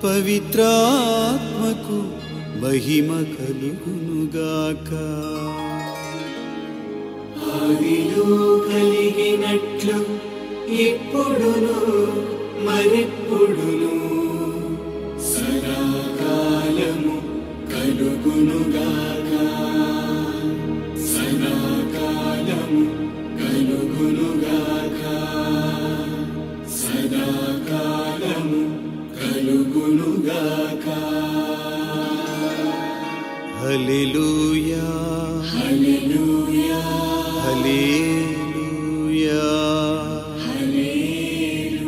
పవిత్రాత్మకు మహిమ కలుగునుగాక. ఆదిలో కలిగినట్లు ఇప్పుడును మరెప్పుడును సదాకాలము కలుగునుగాక. సదాకాలము కలుగునుగాక. సదాకాలము కలుగునుగాక. హల్లెలూయా hallelujah hallelujah hallelujah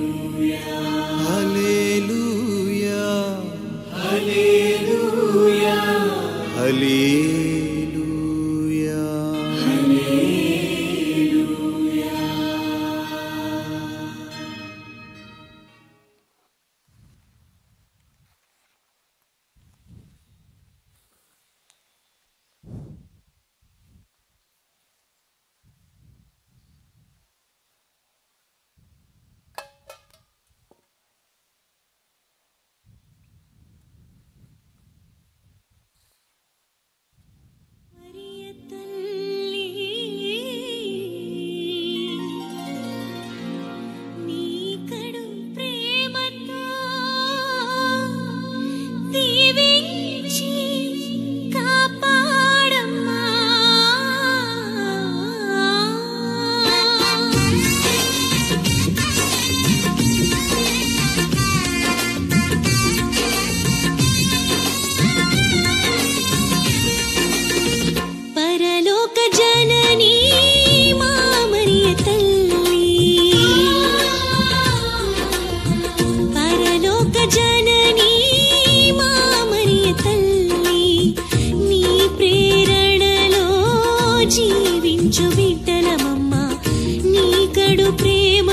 hallelujah hallelujah hallelujah హల్లెలూయా.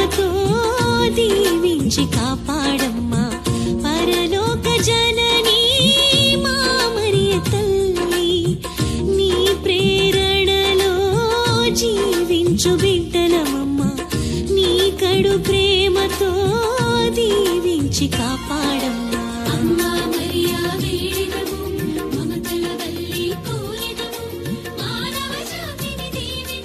ప్రేమతో దీవించి కాపాడమ్మా పరలోక జననీ మా మరియ తల్లి నీ ప్రేరణలో జీవించు బిడ్డలమమ్మా నీ కడు ప్రేమతో దీవించి కాపాడమ్మా